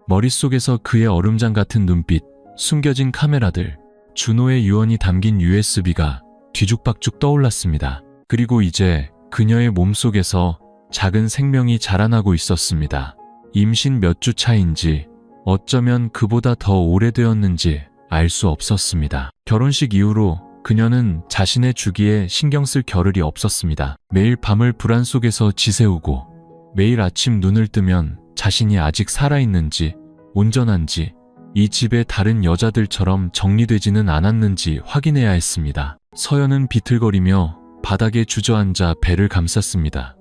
머릿속에서 그의 얼음장 같은 눈빛, 숨겨진 카메라들, 준호의 유언이 담긴 USB가 뒤죽박죽 떠올랐습니다. 그리고 이제 그녀의 몸속에서 작은 생명이 자라나고 있었습니다. 임신 몇 주 차인지 어쩌면 그보다 더 오래되었는지 알 수 없었습니다. 결혼식 이후로 그녀는 자신의 주기에 신경 쓸 겨를이 없었습니다. 매일 밤을 불안 속에서 지새우고 매일 아침 눈을 뜨면 자신이 아직 살아있는지 온전한지 이 집의 다른 여자들처럼 정리되지는 않았는지 확인해야 했습니다. 서연은 비틀거리며 바닥에 주저앉아 배를 감쌌습니다.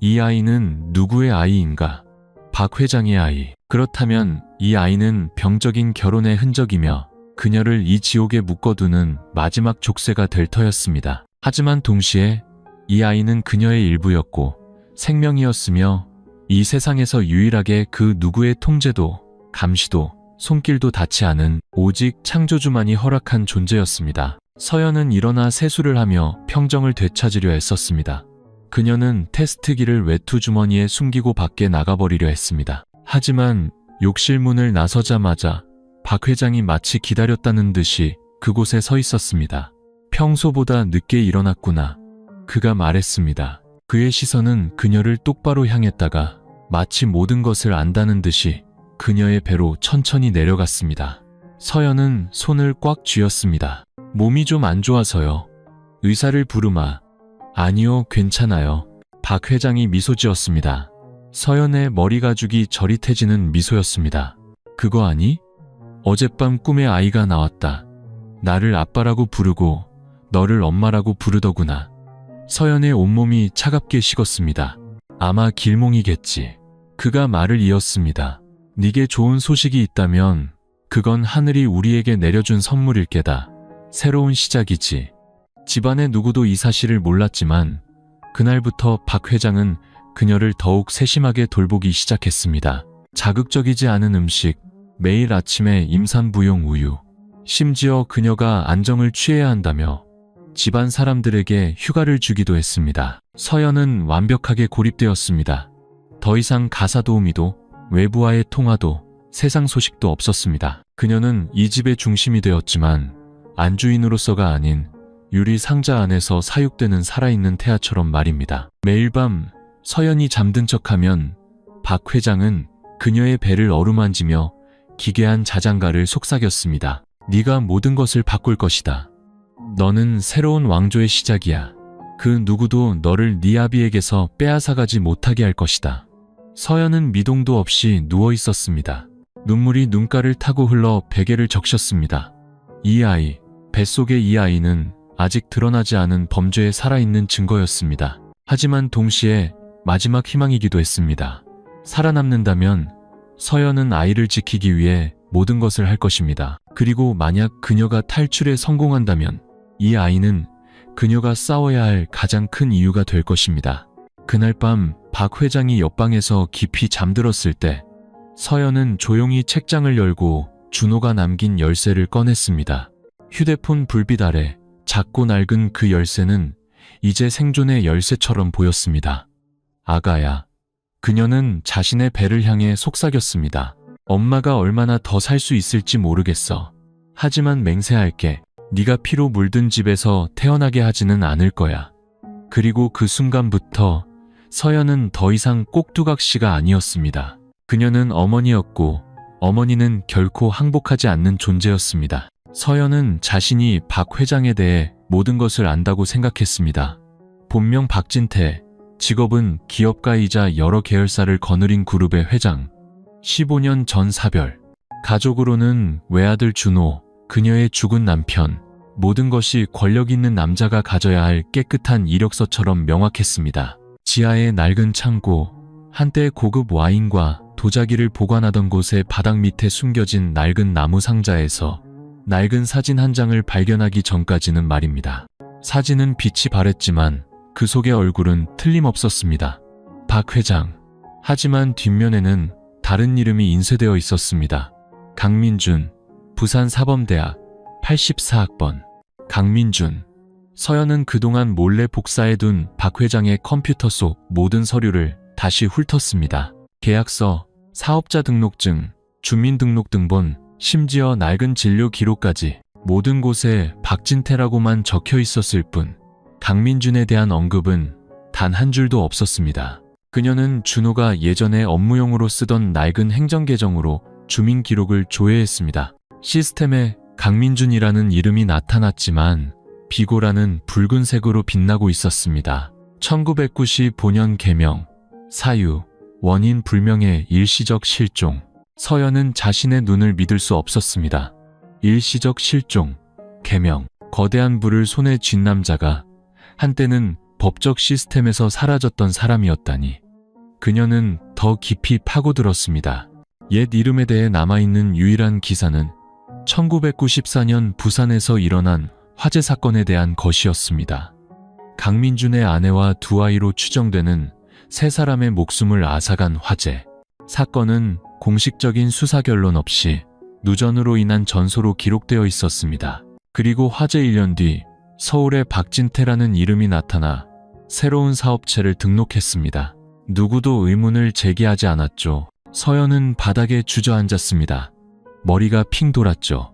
이 아이는 누구의 아이인가? 박 회장의 아이. 그렇다면 이 아이는 병적인 결혼의 흔적이며 그녀를 이 지옥에 묶어두는 마지막 족쇄가 될 터였습니다. 하지만 동시에 이 아이는 그녀의 일부였고 생명이었으며 이 세상에서 유일하게 그 누구의 통제도 감시도 손길도 닿지 않은 오직 창조주만이 허락한 존재였습니다. 서연은 일어나 세수를 하며 평정을 되찾으려 애썼습니다. 그녀는 테스트기를 외투 주머니에 숨기고 밖에 나가버리려 했습니다. 하지만 욕실 문을 나서자마자 박 회장이 마치 기다렸다는 듯이 그곳에 서 있었습니다. 평소보다 늦게 일어났구나. 그가 말했습니다. 그의 시선은 그녀를 똑바로 향했다가 마치 모든 것을 안다는 듯이 그녀의 배로 천천히 내려갔습니다. 서연은 손을 꽉 쥐었습니다. 몸이 좀 안 좋아서요. 의사를 부르마. 아니요, 괜찮아요. 박 회장이 미소 지었습니다. 서연의 머리 가죽이 저릿해지는 미소였습니다. 그거 아니? 어젯밤 꿈에 아이가 나왔다. 나를 아빠라고 부르고 너를 엄마라고 부르더구나. 서연의 온몸이 차갑게 식었습니다. 아마 길몽이겠지. 그가 말을 이었습니다. 네게 좋은 소식이 있다면 그건 하늘이 우리에게 내려준 선물일 게다. 새로운 시작이지. 집안의 누구도 이 사실을 몰랐지만 그날부터 박 회장은 그녀를 더욱 세심하게 돌보기 시작했습니다. 자극적이지 않은 음식, 매일 아침에 임산부용 우유, 심지어 그녀가 안정을 취해야 한다며 집안 사람들에게 휴가를 주기도 했습니다. 서연은 완벽하게 고립되었습니다. 더 이상 가사 도우미도 외부와의 통화도 세상 소식도 없었습니다. 그녀는 이 집의 중심이 되었지만 안주인으로서가 아닌 유리 상자 안에서 사육되는 살아있는 태아처럼 말입니다. 매일 밤 서연이 잠든 척하면 박 회장은 그녀의 배를 어루만지며 기괴한 자장가를 속삭였습니다. 네가 모든 것을 바꿀 것이다. 너는 새로운 왕조의 시작이야. 그 누구도 너를 네 아비에게서 빼앗아가지 못하게 할 것이다. 서연은 미동도 없이 누워 있었습니다. 눈물이 눈가를 타고 흘러 베개를 적셨습니다. 이 아이, 뱃속의 이 아이는 아직 드러나지 않은 범죄에 살아있는 증거였습니다. 하지만 동시에 마지막 희망이기도 했습니다. 살아남는다면 서연은 아이를 지키기 위해 모든 것을 할 것입니다. 그리고 만약 그녀가 탈출에 성공한다면 이 아이는 그녀가 싸워야 할 가장 큰 이유가 될 것입니다. 그날 밤 박 회장이 옆방에서 깊이 잠들었을 때 서연은 조용히 책장을 열고 준호가 남긴 열쇠를 꺼냈습니다. 휴대폰 불빛 아래 작고 낡은 그 열쇠는 이제 생존의 열쇠처럼 보였습니다. 아가야. 그녀는 자신의 배를 향해 속삭였습니다. 엄마가 얼마나 더 살 수 있을지 모르겠어. 하지만 맹세할게. 네가 피로 물든 집에서 태어나게 하지는 않을 거야. 그리고 그 순간부터 서연은 더 이상 꼭두각시가 아니었습니다. 그녀는 어머니였고 어머니는 결코 항복하지 않는 존재였습니다. 서연은 자신이 박 회장에 대해 모든 것을 안다고 생각했습니다. 본명 박진태, 직업은 기업가이자 여러 계열사를 거느린 그룹의 회장, 15년 전 사별, 가족으로는 외아들 준호, 그녀의 죽은 남편, 모든 것이 권력 있는 남자가 가져야 할 깨끗한 이력서처럼 명확했습니다. 지하의 낡은 창고, 한때 고급 와인과 도자기를 보관하던 곳의 바닥 밑에 숨겨진 낡은 나무 상자에서 낡은 사진 한 장을 발견하기 전까지는 말입니다. 사진은 빛이 바랬지만 그 속의 얼굴은 틀림없었습니다. 박 회장. 하지만 뒷면에는 다른 이름이 인쇄되어 있었습니다. 강민준, 부산사범대학 84학번. 강민준. 서연은 그동안 몰래 복사해둔 박 회장의 컴퓨터 속 모든 서류를 다시 훑었습니다. 계약서, 사업자 등록증, 주민등록등본, 심지어 낡은 진료 기록까지 모든 곳에 박진태라고만 적혀 있었을 뿐 강민준에 대한 언급은 단 한 줄도 없었습니다. 그녀는 준호가 예전에 업무용으로 쓰던 낡은 행정계정으로 주민기록을 조회했습니다. 시스템에 강민준이라는 이름이 나타났지만 비고라는 붉은색으로 빛나고 있었습니다. 1995년 개명, 사유, 원인 불명의 일시적 실종. 서연은 자신의 눈을 믿을 수 없었습니다. 일시적 실종, 개명, 거대한 부를 손에 쥔 남자가 한때는 법적 시스템에서 사라졌던 사람이었다니. 그녀는 더 깊이 파고들었습니다. 옛 이름에 대해 남아있는 유일한 기사는 1994년 부산에서 일어난 화재 사건에 대한 것이었습니다. 강민준의 아내와 두 아이로 추정되는 세 사람의 목숨을 앗아간 화재. 사건은 공식적인 수사 결론 없이 누전으로 인한 전소로 기록되어 있었습니다. 그리고 화재 1년 뒤 서울에 박진태라는 이름이 나타나 새로운 사업체를 등록했습니다. 누구도 의문을 제기하지 않았죠. 서연은 바닥에 주저앉았습니다. 머리가 핑 돌았죠.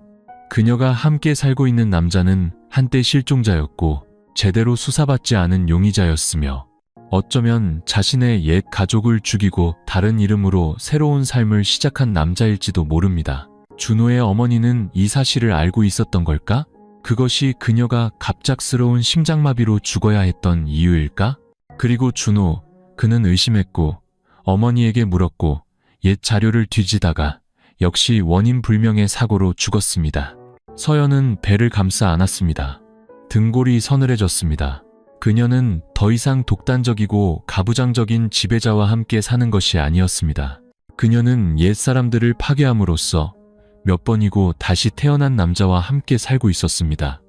그녀가 함께 살고 있는 남자는 한때 실종자였고 제대로 수사받지 않은 용의자였으며 어쩌면 자신의 옛 가족을 죽이고 다른 이름으로 새로운 삶을 시작한 남자일지도 모릅니다. 준호의 어머니는 이 사실을 알고 있었던 걸까? 그것이 그녀가 갑작스러운 심장마비로 죽어야 했던 이유일까? 그리고 준호, 그는 의심했고 어머니에게 물었고 옛 자료를 뒤지다가 역시 원인 불명의 사고로 죽었습니다. 서연은 배를 감싸 안았습니다. 등골이 서늘해졌습니다. 그녀는 더 이상 독단적이고 가부장적인 지배자와 함께 사는 것이 아니었습니다. 그녀는 옛 사람들을 파괴함으로써 몇 번이고 다시 태어난 남자와 함께 살고 있었습니다.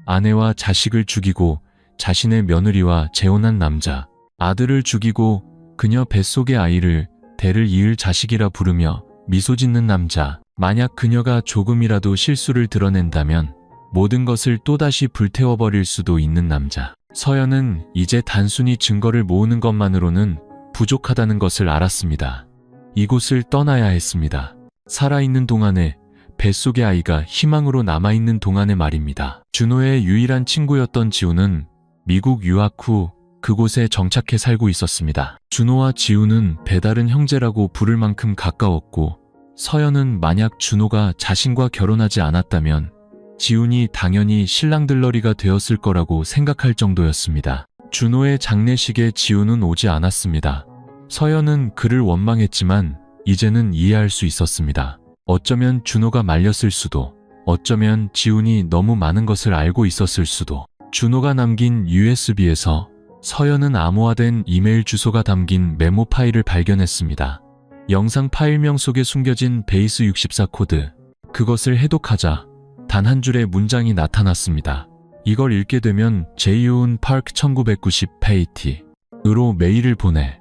아내와 자식을 죽이고 자신의 며느리와 재혼한 남자, 아들을 죽이고 그녀 뱃속의 아이를 대를 이을 자식이라 부르며 미소 짓는 남자. 만약 그녀가 조금이라도 실수를 드러낸다면 모든 것을 또다시 불태워버릴 수도 있는 남자. 서연은 이제 단순히 증거를 모으는 것만으로는 부족하다는 것을 알았습니다. 이곳을 떠나야 했습니다. 살아있는 동안에 뱃속의 아이가 희망으로 남아있는 동안의 말입니다. 준호의 유일한 친구였던 지우는 미국 유학 후 그곳에 정착해 살고 있었습니다. 준호와 지우는 배다른 형제라고 부를 만큼 가까웠고 서연은 만약 준호가 자신과 결혼하지 않았다면 지훈이 당연히 신랑들러리가 되었을 거라고 생각할 정도였습니다. 준호의 장례식에 지훈은 오지 않았습니다. 서연은 그를 원망했지만 이제는 이해할 수 있었습니다. 어쩌면 준호가 말렸을 수도, 어쩌면 지훈이 너무 많은 것을 알고 있었을 수도. 준호가 남긴 USB에서 서연은 암호화된 이메일 주소가 담긴 메모 파일을 발견했습니다. 영상 파일명 속에 숨겨진 베이스 64 코드. 그것을 해독하자 단 한 줄의 문장이 나타났습니다. 이걸 읽게 되면 제이온 파크 1990 페이티으로 메일을 보내.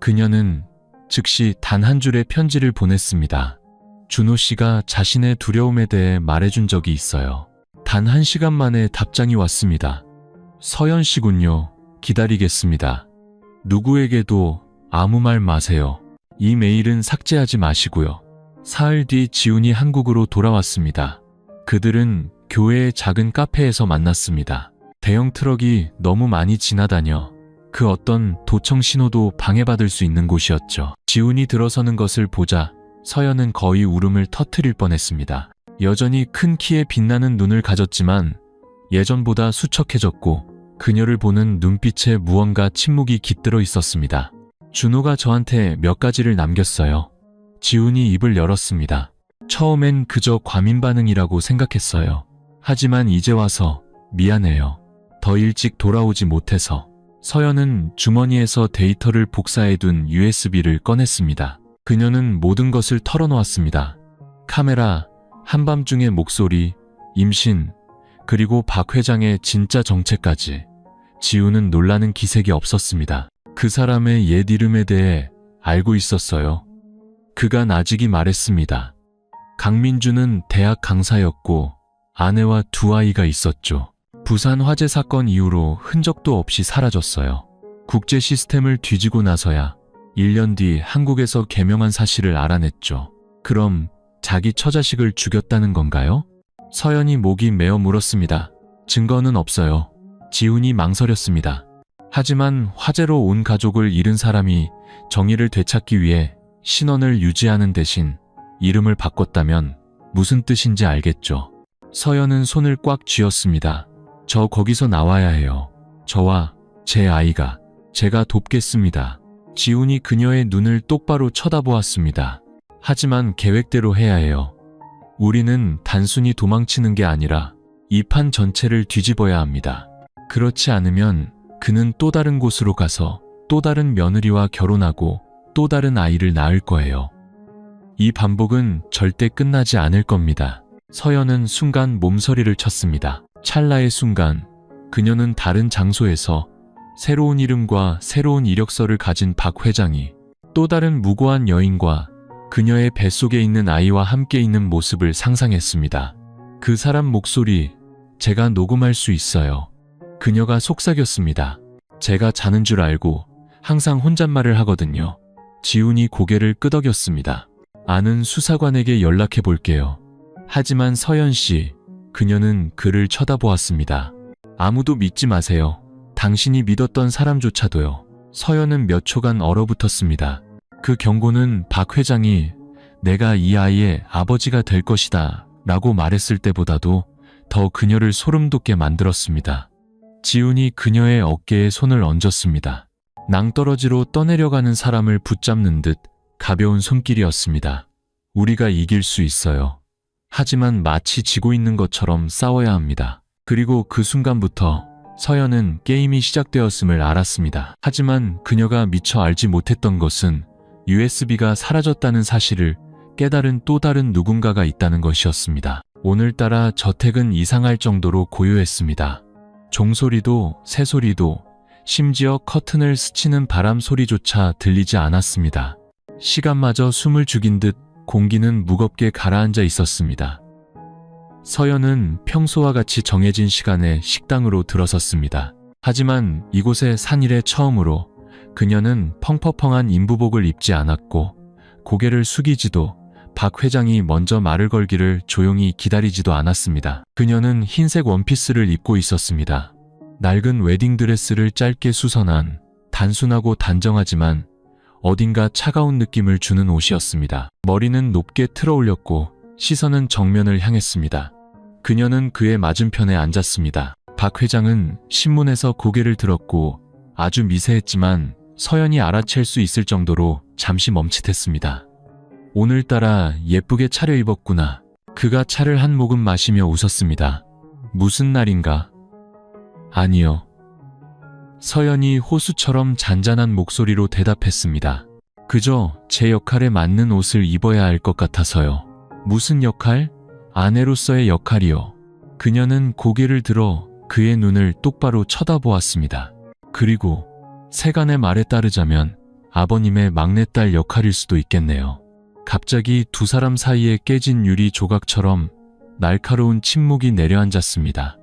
그녀는 즉시 단 한 줄의 편지를 보냈습니다. 준호 씨가 자신의 두려움에 대해 말해준 적이 있어요. 단 1시간 만에 답장이 왔습니다. 서연 씨군요. 기다리겠습니다. 누구에게도 아무 말 마세요. 이 메일은 삭제하지 마시고요. 사흘 뒤 지훈이 한국으로 돌아왔습니다. 그들은 교회의 작은 카페에서 만났습니다. 대형 트럭이 너무 많이 지나다녀 그 어떤 도청 신호도 방해받을 수 있는 곳이었죠. 지훈이 들어서는 것을 보자 서연은 거의 울음을 터뜨릴 뻔했습니다. 여전히 큰 키에 빛나는 눈을 가졌지만 예전보다 수척해졌고 그녀를 보는 눈빛에 무언가 침묵이 깃들어 있었습니다. 준호가 저한테 몇 가지를 남겼어요. 지훈이 입을 열었습니다. 처음엔 그저 과민 반응이라고 생각했어요. 하지만 이제 와서 미안해요. 더 일찍 돌아오지 못해서. 서연은 주머니에서 데이터를 복사해둔 USB를 꺼냈습니다. 그녀는 모든 것을 털어놓았습니다. 카메라, 한밤중의 목소리, 임신, 그리고 박 회장의 진짜 정체까지. 지우는 놀라는 기색이 없었습니다. 그 사람의 옛 이름에 대해 알고 있었어요. 그가 나직이 말했습니다. 강민주는 대학 강사였고 아내와 두 아이가 있었죠. 부산 화재 사건 이후로 흔적도 없이 사라졌어요. 국제 시스템을 뒤지고 나서야 1년 뒤 한국에서 개명한 사실을 알아냈죠. 그럼 자기 처자식을 죽였다는 건가요? 서연이 목이 메어 물었습니다. 증거는 없어요. 지훈이 망설였습니다. 하지만 화재로 온 가족을 잃은 사람이 정의를 되찾기 위해 신원을 유지하는 대신 이름을 바꿨다면 무슨 뜻인지 알겠죠. 서연은 손을 꽉 쥐었습니다. 저 거기서 나와야 해요. 저와 제 아이가 제가 돕겠습니다. 지훈이 그녀의 눈을 똑바로 쳐다보았습니다. 하지만 계획대로 해야 해요. 우리는 단순히 도망치는 게 아니라 이 판 전체를 뒤집어야 합니다. 그렇지 않으면 그는 또 다른 곳으로 가서 또 다른 며느리와 결혼하고 또 다른 아이를 낳을 거예요. 이 반복은 절대 끝나지 않을 겁니다. 서연은 순간 몸서리를 쳤습니다. 찰나의 순간 그녀는 다른 장소에서 새로운 이름과 새로운 이력서를 가진 박 회장이 또 다른 무고한 여인과 그녀의 뱃속에 있는 아이와 함께 있는 모습을 상상했습니다. 그 사람 목소리, 제가 녹음할 수 있어요. 그녀가 속삭였습니다. 제가 자는 줄 알고 항상 혼잣말을 하거든요. 지훈이 고개를 끄덕였습니다. 아는 수사관에게 연락해 볼게요. 하지만 서연 씨, 그녀는 그를 쳐다보았습니다. 아무도 믿지 마세요. 당신이 믿었던 사람조차도요. 서연은 몇 초간 얼어붙었습니다. 그 경고는 박 회장이 내가 이 아이의 아버지가 될 것이다 라고 말했을 때보다도 더 그녀를 소름 돋게 만들었습니다. 지훈이 그녀의 어깨에 손을 얹었습니다. 낭떠러지로 떠내려가는 사람을 붙잡는 듯 가벼운 손길이었습니다. 우리가 이길 수 있어요. 하지만 마치 지고 있는 것처럼 싸워야 합니다. 그리고 그 순간부터 서연은 게임이 시작되었음을 알았습니다. 하지만 그녀가 미처 알지 못했던 것은 USB가 사라졌다는 사실을 깨달은 또 다른 누군가가 있다는 것이었습니다. 오늘따라 저택은 이상할 정도로 고요했습니다. 종소리도 새소리도 심지어 커튼을 스치는 바람 소리조차 들리지 않았습니다. 시간마저 숨을 죽인 듯 공기는 무겁게 가라앉아 있었습니다. 서연은 평소와 같이 정해진 시간에 식당으로 들어섰습니다. 하지만 이곳에 산 이래 처음으로 그녀는 펑퍼펑한 인부복을 입지 않았고 고개를 숙이지도 박 회장이 먼저 말을 걸기를 조용히 기다리지도 않았습니다. 그녀는 흰색 원피스를 입고 있었습니다. 낡은 웨딩드레스를 짧게 수선한 단순하고 단정하지만 어딘가 차가운 느낌을 주는 옷이었습니다. 머리는 높게 틀어 올렸고 시선은 정면을 향했습니다. 그녀는 그의 맞은편에 앉았습니다. 박 회장은 신문에서 고개를 들었고 아주 미세했지만 서연이 알아챌 수 있을 정도로 잠시 멈칫했습니다. 오늘따라 예쁘게 차려입었구나. 그가 차를 한 모금 마시며 웃었습니다. 무슨 날인가? 아니요. 서연이 호수처럼 잔잔한 목소리로 대답했습니다. 그저 제 역할에 맞는 옷을 입어야 할 것 같아서요. 무슨 역할? 아내로서의 역할이요. 그녀는 고개를 들어 그의 눈을 똑바로 쳐다보았습니다. 그리고 세간의 말에 따르자면 아버님의 막내딸 역할일 수도 있겠네요. 갑자기 두 사람 사이에 깨진 유리 조각처럼 날카로운 침묵이 내려앉았습니다.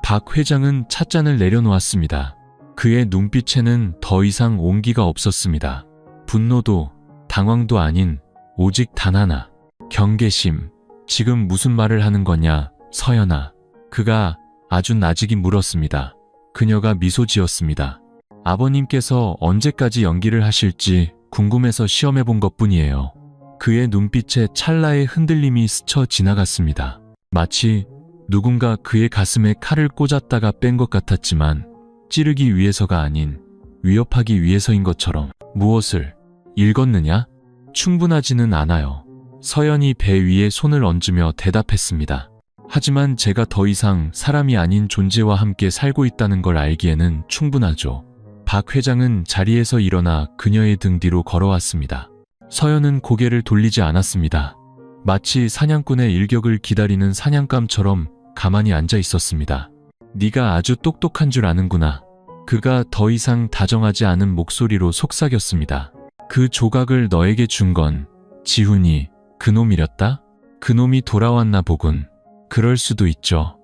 박 회장은 찻잔을 내려놓았습니다. 그의 눈빛에는 더 이상 온기가 없었습니다. 분노도 당황도 아닌 오직 단 하나, 경계심. 지금 무슨 말을 하는 거냐, 서연아. 그가 아주 나직이 물었습니다. 그녀가 미소 지었습니다. 아버님께서 언제까지 연기를 하실지 궁금해서 시험해 본 것뿐이에요. 그의 눈빛에 찰나의 흔들림이 스쳐 지나갔습니다. 마치 누군가 그의 가슴에 칼을 꽂았다가 뺀 것 같았지만 찌르기 위해서가 아닌 위협하기 위해서인 것처럼. 무엇을 읽었느냐? 충분하지는 않아요. 서연이 배 위에 손을 얹으며 대답했습니다. 하지만 제가 더 이상 사람이 아닌 존재와 함께 살고 있다는 걸 알기에는 충분하죠. 박 회장은 자리에서 일어나 그녀의 등 뒤로 걸어왔습니다. 서연은 고개를 돌리지 않았습니다. 마치 사냥꾼의 일격을 기다리는 사냥감처럼 가만히 앉아 있었습니다. 네가 아주 똑똑한 줄 아는구나. 그가 더 이상 다정하지 않은 목소리로 속삭였습니다. 그 조각을 너에게 준 건 지훈이 그놈이렸다? 그놈이 돌아왔나 보군. 그럴 수도 있죠.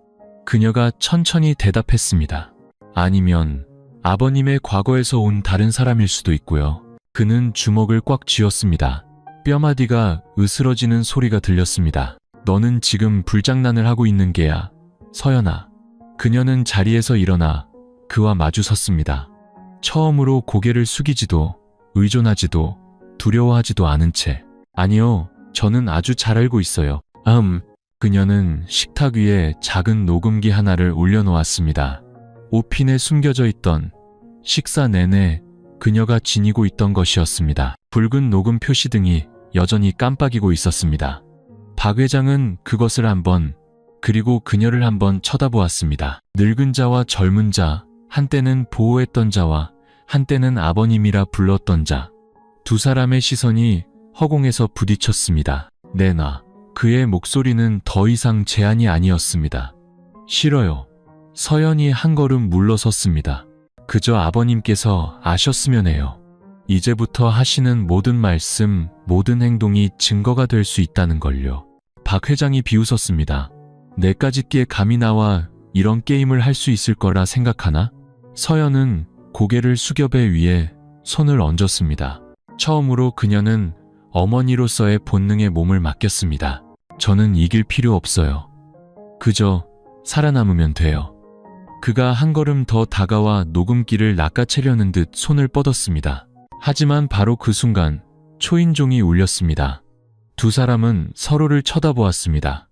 그녀가 천천히 대답했습니다. 아니면 아버님의 과거에서 온 다른 사람일 수도 있고요. 그는 주먹을 꽉 쥐었습니다. 뼈마디가 으스러지는 소리가 들렸습니다. 너는 지금 불장난을 하고 있는 게야, 서연아. 그녀는 자리에서 일어나 그와 마주섰습니다. 처음으로 고개를 숙이지도 의존하지도 두려워하지도 않은 채. 아니요, 저는 아주 잘 알고 있어요. 그녀는 식탁 위에 작은 녹음기 하나를 올려놓았습니다. 옷핀에 숨겨져 있던 식사 내내 그녀가 지니고 있던 것이었습니다. 붉은 녹음 표시등이 여전히 깜빡이고 있었습니다. 박 회장은 그것을 한번, 그리고 그녀를 한번 쳐다보았습니다. 늙은 자와 젊은 자, 한때는 보호했던 자와 한때는 아버님이라 불렀던 자. 두 사람의 시선이 허공에서 부딪혔습니다. 내놔. 그의 목소리는 더 이상 제한이 아니었습니다. 싫어요. 서연이 한 걸음 물러섰습니다. 그저 아버님께서 아셨으면 해요. 이제부터 하시는 모든 말씀, 모든 행동이 증거가 될 수 있다는 걸요. 박 회장이 비웃었습니다. 내까짓기에 감히 나와 이런 게임을 할 수 있을 거라 생각하나? 서연은 고개를 숙여 배 위에 손을 얹었습니다. 처음으로 그녀는 어머니로서의 본능에 몸을 맡겼습니다. 저는 이길 필요 없어요. 그저 살아남으면 돼요. 그가 한 걸음 더 다가와 녹음기를 낚아채려는 듯 손을 뻗었습니다. 하지만 바로 그 순간 초인종이 울렸습니다. 두 사람은 서로를 쳐다보았습니다.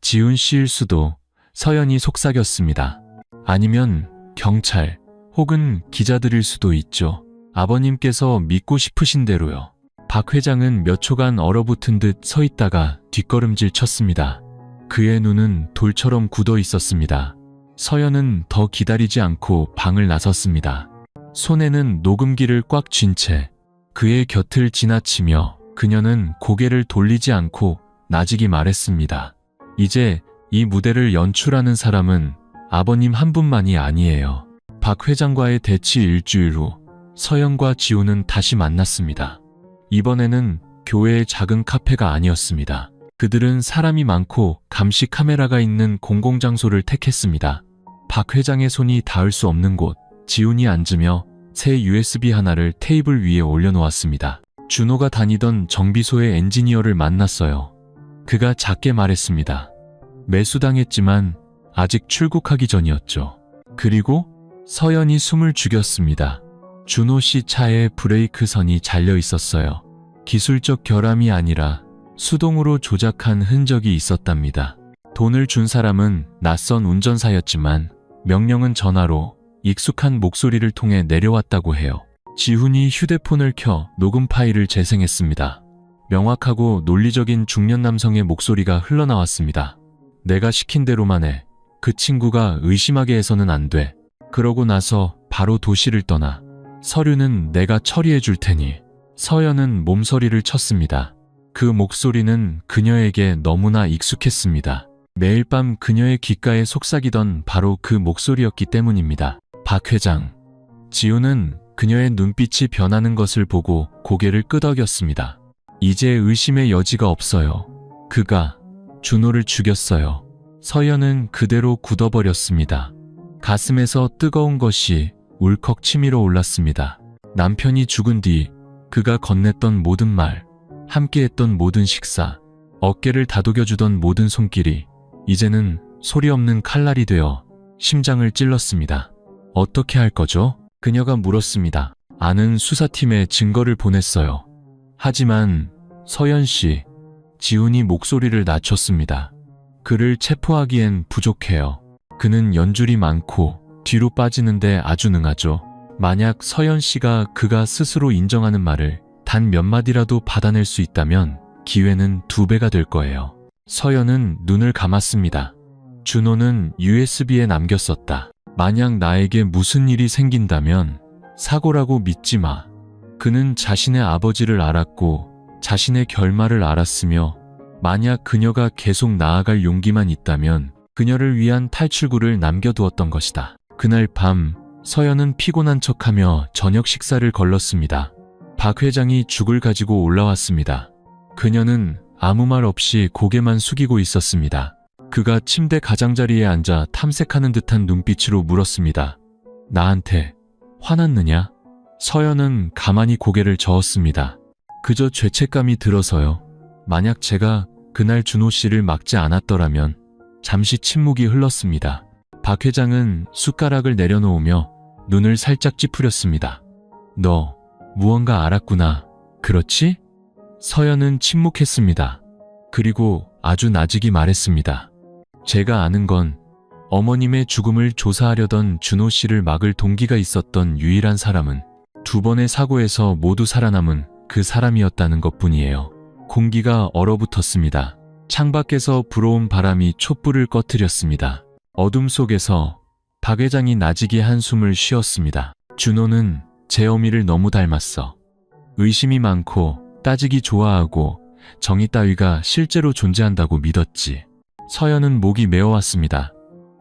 지훈 씨일 수도, 서연이 속삭였습니다. 아니면 경찰 혹은 기자들일 수도 있죠. 아버님께서 믿고 싶으신 대로요. 박 회장은 몇 초간 얼어붙은 듯 서 있다가 뒷걸음질 쳤습니다. 그의 눈은 돌처럼 굳어 있었습니다. 서연은 더 기다리지 않고 방을 나섰습니다. 손에는 녹음기를 꽉 쥔 채 그의 곁을 지나치며 그녀는 고개를 돌리지 않고 나직이 말했습니다. 이제 이 무대를 연출하는 사람은 아버님 한 분만이 아니에요. 박 회장과의 대치 일주일 후 서연과 지훈은 다시 만났습니다. 이번에는 교회의 작은 카페가 아니었습니다. 그들은 사람이 많고 감시 카메라가 있는 공공장소를 택했습니다. 박 회장의 손이 닿을 수 없는 곳, 지훈이 앉으며 새 USB 하나를 테이블 위에 올려놓았습니다. 준호가 다니던 정비소의 엔지니어를 만났어요. 그가 작게 말했습니다. 매수당했지만 아직 출국하기 전이었죠. 그리고 서연이 숨을 죽였습니다. 준호 씨 차에 브레이크 선이 잘려 있었어요. 기술적 결함이 아니라 수동으로 조작한 흔적이 있었답니다. 돈을 준 사람은 낯선 운전사였지만 명령은 전화로 익숙한 목소리를 통해 내려왔다고 해요. 지훈이 휴대폰을 켜 녹음 파일을 재생했습니다. 명확하고 논리적인 중년 남성의 목소리가 흘러나왔습니다. 내가 시킨 대로만 해. 그 친구가 의심하게 해서는 안 돼. 그러고 나서 바로 도시를 떠나. 서류는 내가 처리해 줄 테니. 서연은 몸서리를 쳤습니다. 그 목소리는 그녀에게 너무나 익숙했습니다. 매일 밤 그녀의 귓가에 속삭이던 바로 그 목소리였기 때문입니다. 박 회장. 지훈은 그녀의 눈빛이 변하는 것을 보고 고개를 끄덕였습니다. 이제 의심의 여지가 없어요. 그가 준호를 죽였어요. 서연은 그대로 굳어버렸습니다. 가슴에서 뜨거운 것이 울컥 치밀어 올랐습니다. 남편이 죽은 뒤 그가 건넸던 모든 말, 함께했던 모든 식사, 어깨를 다독여주던 모든 손길이 이제는 소리 없는 칼날이 되어 심장을 찔렀습니다. 어떻게 할 거죠? 그녀가 물었습니다. 아는 수사팀에 증거를 보냈어요. 하지만 서연 씨, 지훈이 목소리를 낮췄습니다. 그를 체포하기엔 부족해요. 그는 연줄이 많고 뒤로 빠지는데 아주 능하죠. 만약 서연 씨가 그가 스스로 인정하는 말을 단 몇 마디라도 받아낼 수 있다면 기회는 2배가 될 거예요. 서연은 눈을 감았습니다. 준호는 USB에 남겼었다. 만약 나에게 무슨 일이 생긴다면 사고라고 믿지 마. 그는 자신의 아버지를 알았고 자신의 결말을 알았으며 만약 그녀가 계속 나아갈 용기만 있다면 그녀를 위한 탈출구를 남겨두었던 것이다. 그날 밤 서연은 피곤한 척하며 저녁 식사를 걸렀습니다. 박 회장이 죽을 가지고 올라왔습니다. 그녀는 아무 말 없이 고개만 숙이고 있었습니다. 그가 침대 가장자리에 앉아 탐색하는 듯한 눈빛으로 물었습니다. 나한테 화났느냐? 서연은 가만히 고개를 저었습니다. 그저 죄책감이 들어서요. 만약 제가 그날 준호 씨를 막지 않았더라면. 잠시 침묵이 흘렀습니다. 박 회장은 숟가락을 내려놓으며 눈을 살짝 찌푸렸습니다. 너 무언가 알았구나. 그렇지? 서연은 침묵했습니다. 그리고 아주 나직이 말했습니다. 제가 아는 건 어머님의 죽음을 조사하려던 준호 씨를 막을 동기가 있었던 유일한 사람은 2번의 사고에서 모두 살아남은 그 사람이었다는 것뿐이에요. 공기가 얼어붙었습니다. 창밖에서 불어온 바람이 촛불을 꺼뜨렸습니다. 어둠 속에서 박 회장이 나직이 한숨을 쉬었습니다. 준호는 제 어미를 너무 닮았어. 의심이 많고 따지기 좋아하고 정의 따위가 실제로 존재한다고 믿었지. 서연은 목이 메어왔습니다.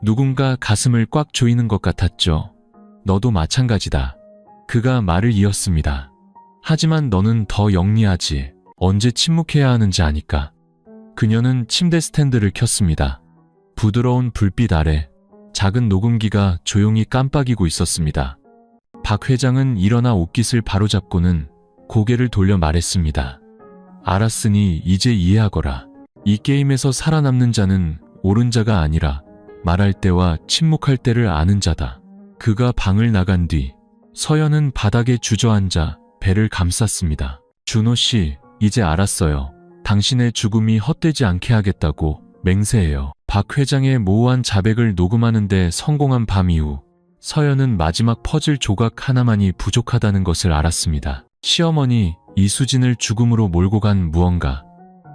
누군가 가슴을 꽉 조이는 것 같았죠. 너도 마찬가지다. 그가 말을 이었습니다. 하지만 너는 더 영리하지. 언제 침묵해야 하는지 아니까. 그녀는 침대 스탠드를 켰습니다. 부드러운 불빛 아래 작은 녹음기가 조용히 깜빡이고 있었습니다. 박 회장은 일어나 옷깃을 바로잡고는 고개를 돌려 말했습니다. 알았으니 이제 이해하거라. 이 게임에서 살아남는 자는 옳은 자가 아니라 말할 때와 침묵할 때를 아는 자다. 그가 방을 나간 뒤 서연은 바닥에 주저앉아 배를 감쌌습니다. 준호 씨, 이제 알았어요. 당신의 죽음이 헛되지 않게 하겠다고 맹세해요. 박 회장의 모호한 자백을 녹음하는 데 성공한 밤 이후 서연은 마지막 퍼즐 조각 하나만이 부족하다는 것을 알았습니다. 시어머니 이수진을 죽음으로 몰고 간 무언가.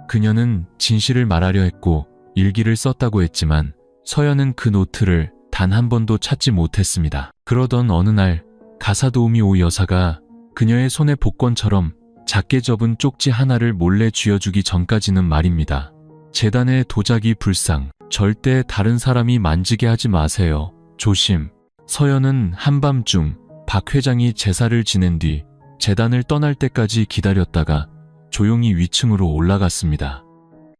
그녀는 진실을 말하려 했고 일기를 썼다고 했지만 서연은 그 노트를 단 한 번도 찾지 못했습니다. 그러던 어느 날 가사도우미 오 여사가 그녀의 손에 복권처럼 작게 접은 쪽지 하나를 몰래 쥐어주기 전까지는 말입니다. 재단의 도자기 불상, 절대 다른 사람이 만지게 하지 마세요. 조심. 서연은 한밤중 박 회장이 제사를 지낸 뒤 재단을 떠날 때까지 기다렸다가 조용히 위층으로 올라갔습니다.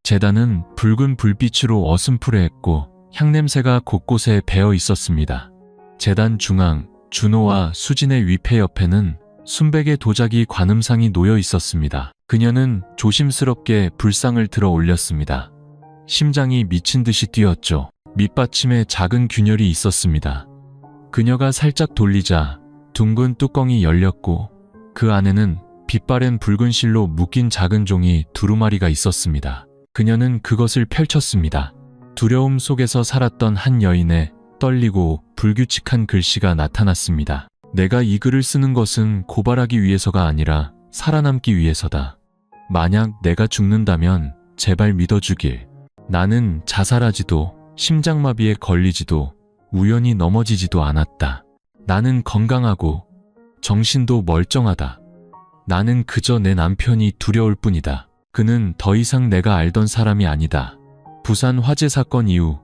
재단은 붉은 불빛으로 어슴푸레했고 향냄새가 곳곳에 배어 있었습니다. 재단 중앙, 준호와 수진의 위패 옆에는 순백의 도자기 관음상이 놓여 있었습니다. 그녀는 조심스럽게 불상을 들어 올렸습니다. 심장이 미친 듯이 뛰었죠. 밑받침에 작은 균열이 있었습니다. 그녀가 살짝 돌리자 둥근 뚜껑이 열렸고 그 안에는 빛바랜 붉은 실로 묶인 작은 종이 두루마리가 있었습니다. 그녀는 그것을 펼쳤습니다. 두려움 속에서 살았던 한 여인의 떨리고 불규칙한 글씨가 나타났습니다. 내가 이 글을 쓰는 것은 고발하기 위해서가 아니라 살아남기 위해서다. 만약 내가 죽는다면 제발 믿어주길. 나는 자살하지도 심장마비에 걸리지도 우연히 넘어지지도 않았다. 나는 건강하고 정신도 멀쩡하다. 나는 그저 내 남편이 두려울 뿐이다. 그는 더 이상 내가 알던 사람이 아니다. 부산 화재 사건 이후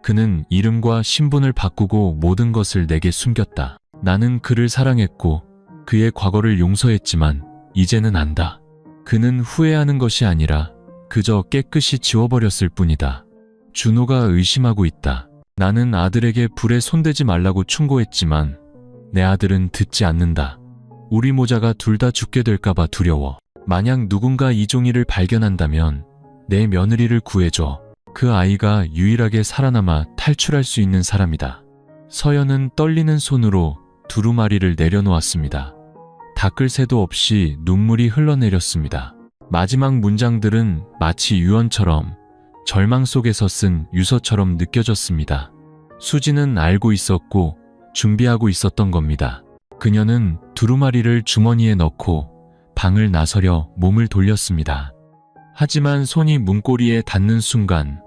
그는 이름과 신분을 바꾸고 모든 것을 내게 숨겼다. 나는 그를 사랑했고 그의 과거를 용서했지만 이제는 안다. 그는 후회하는 것이 아니라 그저 깨끗이 지워버렸을 뿐이다. 준호가 의심하고 있다. 나는 아들에게 불에 손대지 말라고 충고했지만 내 아들은 듣지 않는다. 우리 모자가 둘 다 죽게 될까봐 두려워. 만약 누군가 이 종이를 발견한다면 내 며느리를 구해줘. 그 아이가 유일하게 살아남아 탈출할 수 있는 사람이다. 서연은 떨리는 손으로 두루마리를 내려놓았습니다. 닦을 새도 없이 눈물이 흘러내렸습니다. 마지막 문장들은 마치 유언처럼 절망 속에서 쓴 유서처럼 느껴졌습니다. 수지는 알고 있었고 준비하고 있었던 겁니다. 그녀는 두루마리를 주머니에 넣고 방을 나서려 몸을 돌렸습니다. 하지만 손이 문고리에 닿는 순간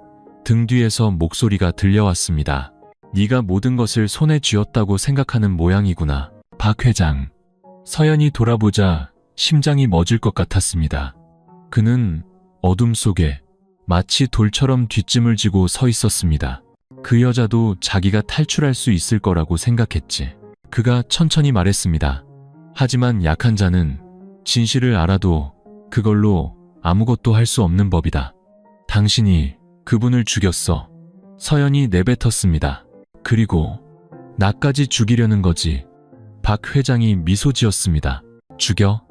등 뒤에서 목소리가 들려왔습니다. 네가 모든 것을 손에 쥐었다고 생각하는 모양이구나. 박 회장. 서연이 돌아보자 심장이 멎을 것 같았습니다. 그는 어둠 속에 마치 돌처럼 뒷짐을 지고 서 있었습니다. 그 여자도 자기가 탈출할 수 있을 거라고 생각했지. 그가 천천히 말했습니다. 하지만 약한 자는 진실을 알아도 그걸로 아무것도 할 수 없는 법이다. 당신이 그분을 죽였어. 서연이 내뱉었습니다. 그리고 나까지 죽이려는 거지. 박 회장이 미소 지었습니다. 죽여?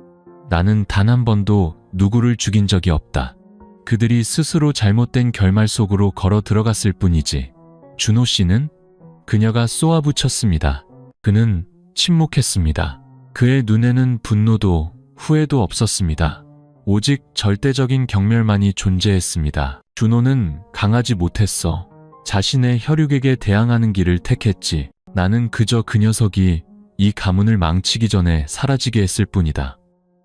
나는 단 한 번도 누구를 죽인 적이 없다. 그들이 스스로 잘못된 결말 속으로 걸어 들어갔을 뿐이지. 준호 씨는? 그녀가 쏘아붙였습니다. 그는 침묵했습니다. 그의 눈에는 분노도 후회도 없었습니다. 오직 절대적인 경멸만이 존재했습니다. 준호는 강하지 못했어. 자신의 혈육에게 대항하는 길을 택했지. 나는 그저 그 녀석이 이 가문을 망치기 전에 사라지게 했을 뿐이다.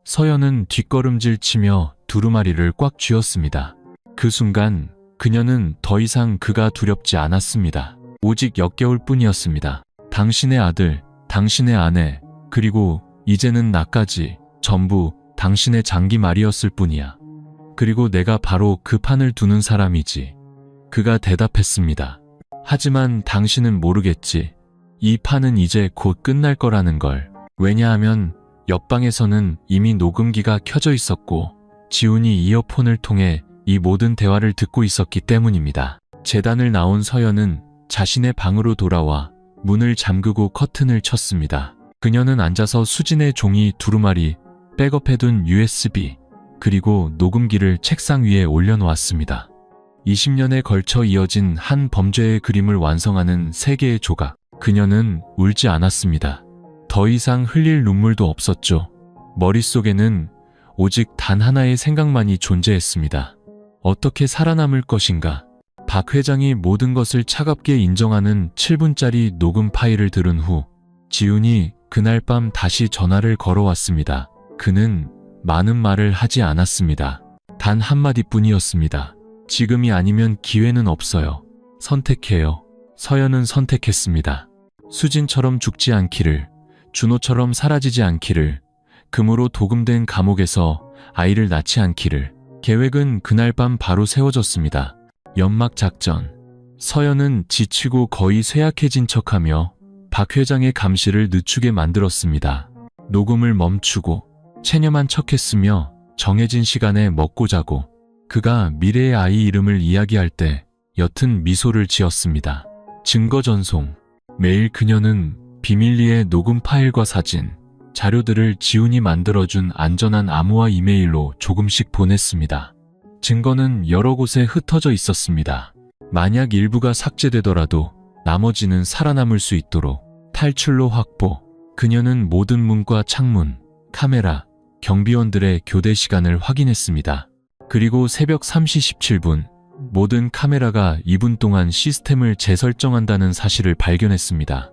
서연은 뒷걸음질 치며 두루마리를 꽉 쥐었습니다. 그 순간 그녀는 더 이상 그가 두렵지 않았습니다. 오직 역겨울 뿐이었습니다. 당신의 아들, 당신의 아내, 그리고 이제는 나까지 전부 당신의 장기 말이었을 뿐이야. 그리고 내가 바로 그 판을 두는 사람이지. 그가 대답했습니다. 하지만 당신은 모르겠지. 이 판은 이제 곧 끝날 거라는 걸. 왜냐하면 옆방에서는 이미 녹음기가 켜져 있었고 지훈이 이어폰을 통해 이 모든 대화를 듣고 있었기 때문입니다. 재단을 나온 서연은 자신의 방으로 돌아와 문을 잠그고 커튼을 쳤습니다. 그녀는 앉아서 수진의 종이 두루마리, 백업해둔 USB, 그리고 녹음기를 책상 위에 올려놓았습니다. 20년에 걸쳐 이어진 한 범죄의 그림을 완성하는 세 개의 조각. 그녀는 울지 않았습니다. 더 이상 흘릴 눈물도 없었죠. 머릿속에는 오직 단 하나의 생각만이 존재했습니다. 어떻게 살아남을 것인가? 박 회장이 모든 것을 차갑게 인정하는 7분짜리 녹음 파일을 들은 후 지훈이 그날 밤 다시 전화를 걸어왔습니다. 그는 많은 말을 하지 않았습니다. 단 한마디뿐이었습니다. 지금이 아니면 기회는 없어요. 선택해요. 서연은 선택했습니다. 수진처럼 죽지 않기를, 준호처럼 사라지지 않기를, 금으로 도금된 감옥에서 아이를 낳지 않기를. 계획은 그날 밤 바로 세워졌습니다. 연막 작전. 서연은 지치고 거의 쇠약해진 척하며 박 회장의 감시를 늦추게 만들었습니다. 녹음을 멈추고 체념한 척했으며 정해진 시간에 먹고 자고 그가 미래의 아이 이름을 이야기할 때 옅은 미소를 지었습니다. 증거 전송. 매일 그녀는 비밀리에 녹음 파일과 사진, 자료들을 지훈이 만들어준 안전한 암호화 이메일로 조금씩 보냈습니다. 증거는 여러 곳에 흩어져 있었습니다. 만약 일부가 삭제되더라도 나머지는 살아남을 수 있도록 탈출로 확보. 그녀는 모든 문과 창문, 카메라, 경비원들의 교대 시간을 확인했습니다. 그리고 새벽 3시 17분, 모든 카메라가 2분 동안 시스템을 재설정한다는 사실을 발견했습니다.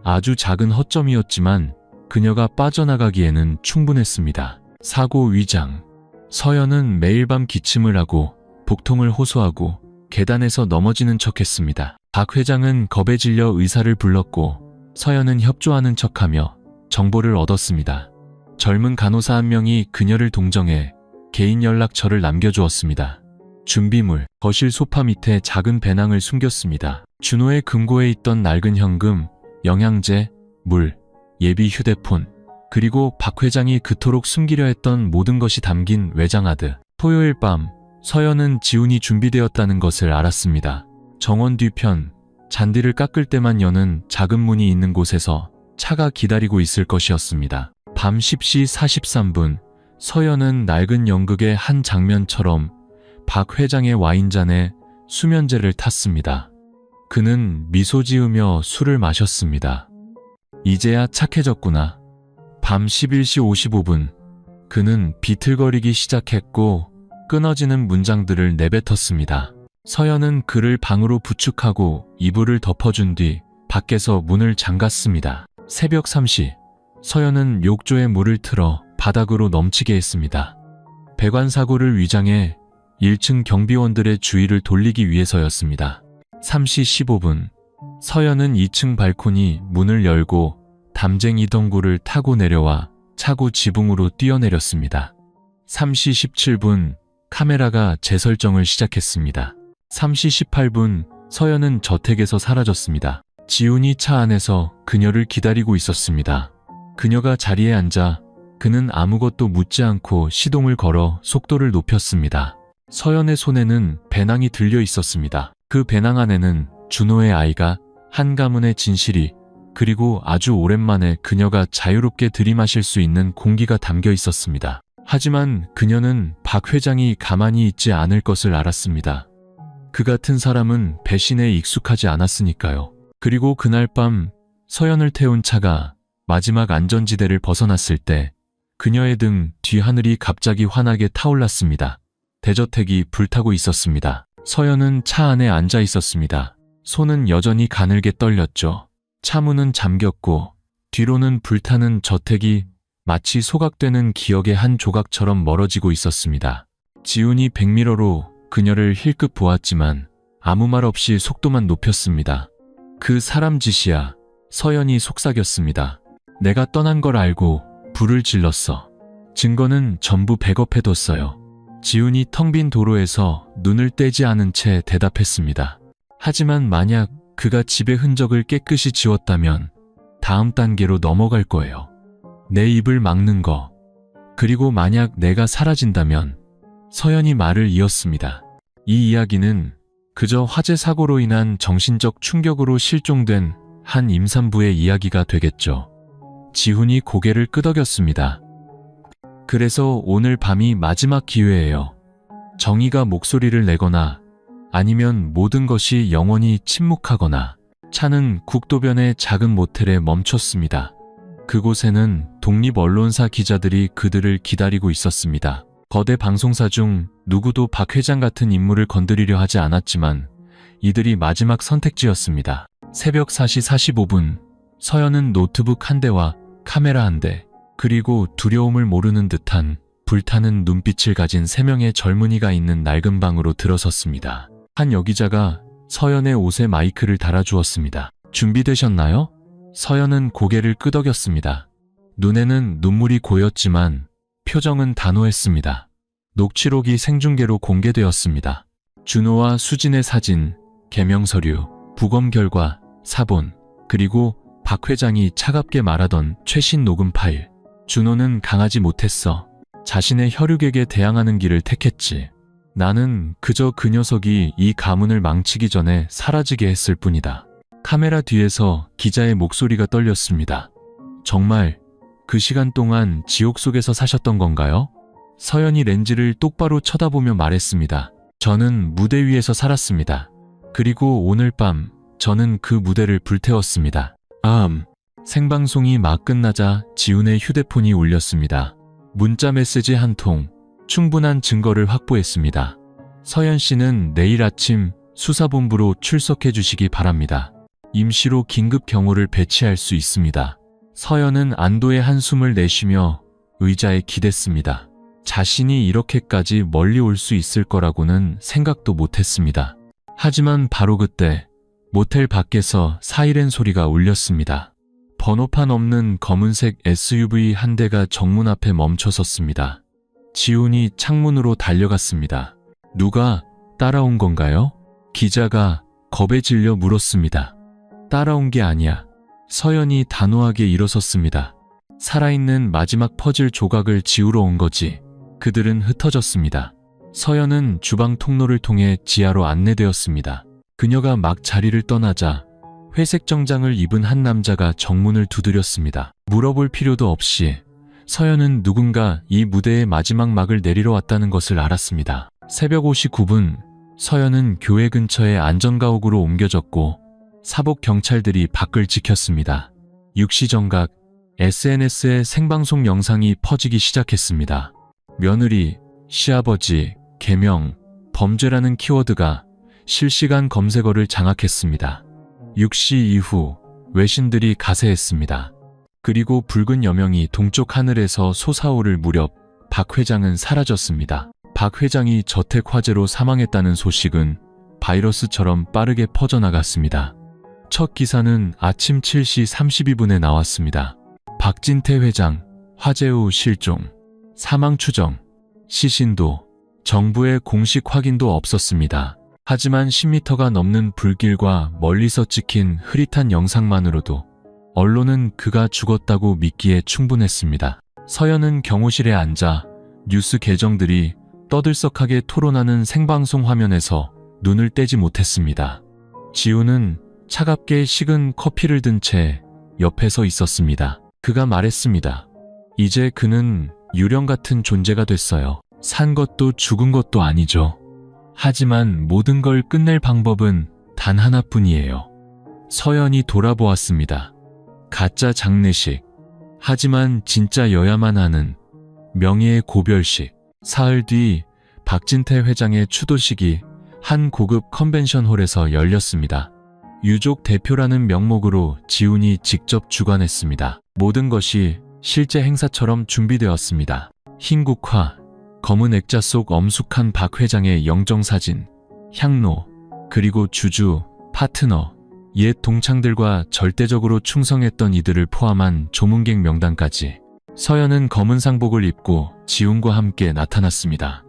아주 작은 허점이었지만 그녀가 빠져나가기에는 충분했습니다. 사고 위장. 서연은 매일 밤 기침을 하고 복통을 호소하고 계단에서 넘어지는 척했습니다. 박 회장은 겁에 질려 의사를 불렀고 서연은 협조하는 척하며 정보를 얻었습니다. 젊은 간호사 한 명이 그녀를 동정해 개인 연락처를 남겨주었습니다. 준비물. 거실 소파 밑에 작은 배낭을 숨겼습니다. 준호의 금고에 있던 낡은 현금, 영양제, 물, 예비 휴대폰, 그리고 박 회장이 그토록 숨기려 했던 모든 것이 담긴 외장하드. 토요일 밤, 서연은 지훈이 준비되었다는 것을 알았습니다. 정원 뒤편, 잔디를 깎을 때만 여는 작은 문이 있는 곳에서 차가 기다리고 있을 것이었습니다. 밤 10시 43분, 서연은 낡은 연극의 한 장면처럼 박 회장의 와인잔에 수면제를 탔습니다. 그는 미소 지으며 술을 마셨습니다. 이제야 착해졌구나. 밤 11시 55분, 그는 비틀거리기 시작했고 끊어지는 문장들을 내뱉었습니다. 서연은 그를 방으로 부축하고 이불을 덮어준 뒤 밖에서 문을 잠갔습니다. 새벽 3시, 서연은 욕조에 물을 틀어 바닥으로 넘치게 했습니다. 배관 사고를 위장해 1층 경비원들의 주의를 돌리기 위해서였습니다. 3시 15분, 서연은 2층 발코니 문을 열고 담쟁이 덩굴을 타고 내려와 차고 지붕으로 뛰어내렸습니다. 3시 17분 카메라가 재설정을 시작했습니다. 3시 18분 서연은 저택에서 사라졌습니다. 지훈이 차 안에서 그녀를 기다리고 있었습니다. 그녀가 자리에 앉아 그는 아무것도 묻지 않고 시동을 걸어 속도를 높였습니다. 서연의 손에는 배낭이 들려 있었습니다. 그 배낭 안에는 준호의 아이가, 한 가문의 진실이, 그리고 아주 오랜만에 그녀가 자유롭게 들이마실 수 있는 공기가 담겨 있었습니다. 하지만 그녀는 박 회장이 가만히 있지 않을 것을 알았습니다. 그 같은 사람은 배신에 익숙하지 않았으니까요. 그리고 그날 밤 서연을 태운 차가 마지막 안전지대를 벗어났을 때 그녀의 등 뒤 하늘이 갑자기 환하게 타올랐습니다. 대저택이 불타고 있었습니다. 서연은 차 안에 앉아 있었습니다. 손은 여전히 가늘게 떨렸죠. 차 문은 잠겼고 뒤로는 불타는 저택이 마치 소각되는 기억의 한 조각처럼 멀어지고 있었습니다. 지훈이 백미러로 그녀를 힐끗 보았지만 아무 말 없이 속도만 높였습니다. 그 사람 짓이야. 서연이 속삭였습니다. 내가 떠난 걸 알고 불을 질렀어. 증거는 전부 백업해뒀어요. 지훈이 텅 빈 도로에서 눈을 떼지 않은 채 대답했습니다. 하지만 만약 그가 집의 흔적을 깨끗이 지웠다면 다음 단계로 넘어갈 거예요. 내 입을 막는 거. 그리고 만약 내가 사라진다면. 서연이 말을 이었습니다. 이 이야기는 그저 화재 사고로 인한 정신적 충격으로 실종된 한 임산부의 이야기가 되겠죠. 지훈이 고개를 끄덕였습니다. 그래서 오늘 밤이 마지막 기회예요. 정의가 목소리를 내거나 아니면 모든 것이 영원히 침묵하거나. 차는 국도변의 작은 모텔에 멈췄습니다. 그곳에는 독립 언론사 기자들이 그들을 기다리고 있었습니다. 거대 방송사 중 누구도 박 회장 같은 인물을 건드리려 하지 않았지만 이들이 마지막 선택지였습니다. 새벽 4시 45분 서연은 노트북 한 대와 카메라 한 대, 그리고 두려움을 모르는 듯한 불타는 눈빛을 가진 3명의 젊은이가 있는 낡은 방으로 들어섰습니다. 한 여기자가 서연의 옷에 마이크를 달아주었습니다. 준비되셨나요? 서연은 고개를 끄덕였습니다. 눈에는 눈물이 고였지만 표정은 단호했습니다. 녹취록이 생중계로 공개되었습니다. 준호와 수진의 사진, 개명 서류, 부검 결과, 사본, 그리고 박 회장이 차갑게 말하던 최신 녹음 파일. 준호는 강하지 못했어. 자신의 혈육에게 대항하는 길을 택했지. 나는 그저 그 녀석이 이 가문을 망치기 전에 사라지게 했을 뿐이다. 카메라 뒤에서 기자의 목소리가 떨렸습니다. 정말 그 시간 동안 지옥 속에서 사셨던 건가요? 서연이 렌즈를 똑바로 쳐다보며 말했습니다. 저는 무대 위에서 살았습니다. 그리고 오늘 밤 저는 그 무대를 불태웠습니다. 생방송이 막 끝나자 지훈의 휴대폰이 울렸습니다. 문자 메시지 한 통, 충분한 증거를 확보했습니다. 서연 씨는 내일 아침 수사본부로 출석해 주시기 바랍니다. 임시로 긴급 경호를 배치할 수 있습니다. 서연은 안도의 한숨을 내쉬며 의자에 기댔습니다. 자신이 이렇게까지 멀리 올 수 있을 거라고는 생각도 못했습니다. 하지만 바로 그때 모텔 밖에서 사이렌 소리가 울렸습니다. 번호판 없는 검은색 SUV 한 대가 정문 앞에 멈춰섰습니다. 지훈이 창문으로 달려갔습니다. 누가 따라온 건가요? 기자가 겁에 질려 물었습니다. 따라온 게 아니야. 서연이 단호하게 일어섰습니다. 살아있는 마지막 퍼즐 조각을 지우러 온 거지. 그들은 흩어졌습니다. 서연은 주방 통로를 통해 지하로 안내되었습니다. 그녀가 막 자리를 떠나자 회색 정장을 입은 한 남자가 정문을 두드렸습니다. 물어볼 필요도 없이 서연은 누군가 이 무대의 마지막 막을 내리러 왔다는 것을 알았습니다. 새벽 5시 9분 서연은 교회 근처의 안전가옥으로 옮겨졌고 사복 경찰들이 밖을 지켰습니다. 6시 정각 SNS에 생방송 영상이 퍼지기 시작했습니다. 며느리, 시아버지, 개명, 범죄라는 키워드가 실시간 검색어를 장악했습니다. 6시 이후 외신들이 가세했습니다. 그리고 붉은 여명이 동쪽 하늘에서 솟아오를 무렵 박 회장은 사라졌습니다. 박 회장이 저택 화재로 사망했다는 소식은 바이러스처럼 빠르게 퍼져나갔습니다. 첫 기사는 아침 7시 32분에 나왔습니다. 박진태 회장, 화재 후 실종, 사망 추정, 시신도, 정부의 공식 확인도 없었습니다. 하지만 10m가 넘는 불길과 멀리서 찍힌 흐릿한 영상만으로도 언론은 그가 죽었다고 믿기에 충분했습니다. 서연은 경호실에 앉아 뉴스 계정들이 떠들썩하게 토론하는 생방송 화면에서 눈을 떼지 못했습니다. 지우는 차갑게 식은 커피를 든 채 옆에 서 있었습니다. 그가 말했습니다. 이제 그는 유령 같은 존재가 됐어요. 산 것도 죽은 것도 아니죠. 하지만 모든 걸 끝낼 방법은 단 하나뿐이에요. 서연이 돌아보았습니다. 가짜 장례식. 하지만 진짜여야만 하는 명예의 고별식. 사흘 뒤 박진태 회장의 추도식이 한 고급 컨벤션홀에서 열렸습니다. 유족 대표라는 명목으로 지훈이 직접 주관했습니다. 모든 것이 실제 행사처럼 준비되었습니다. 흰 국화, 검은 액자 속 엄숙한 박 회장의 영정사진, 향로, 그리고 주주, 파트너, 옛 동창들과 절대적으로 충성했던 이들을 포함한 조문객 명단까지. 서연은 검은 상복을 입고 지훈과 함께 나타났습니다.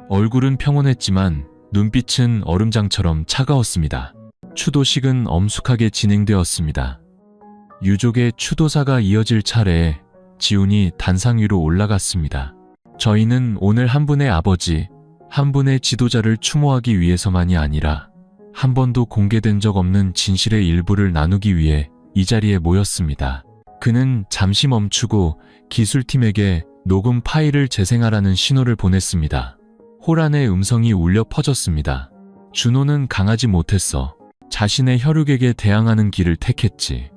얼굴은 평온했지만 눈빛은 얼음장처럼 차가웠습니다. 추도식은 엄숙하게 진행되었습니다. 유족의 추도사가 이어질 차례에 지훈이 단상 위로 올라갔습니다. 저희는 오늘 한 분의 아버지, 한 분의 지도자를 추모하기 위해서만이 아니라 한 번도 공개된 적 없는 진실의 일부를 나누기 위해 이 자리에 모였습니다. 그는 잠시 멈추고 기술팀에게 녹음 파일을 재생하라는 신호를 보냈습니다. 홀 안에 음성이 울려 퍼졌습니다. 준호는 강하지 못했어. 자신의 혈육에게 대항하는 길을 택했지.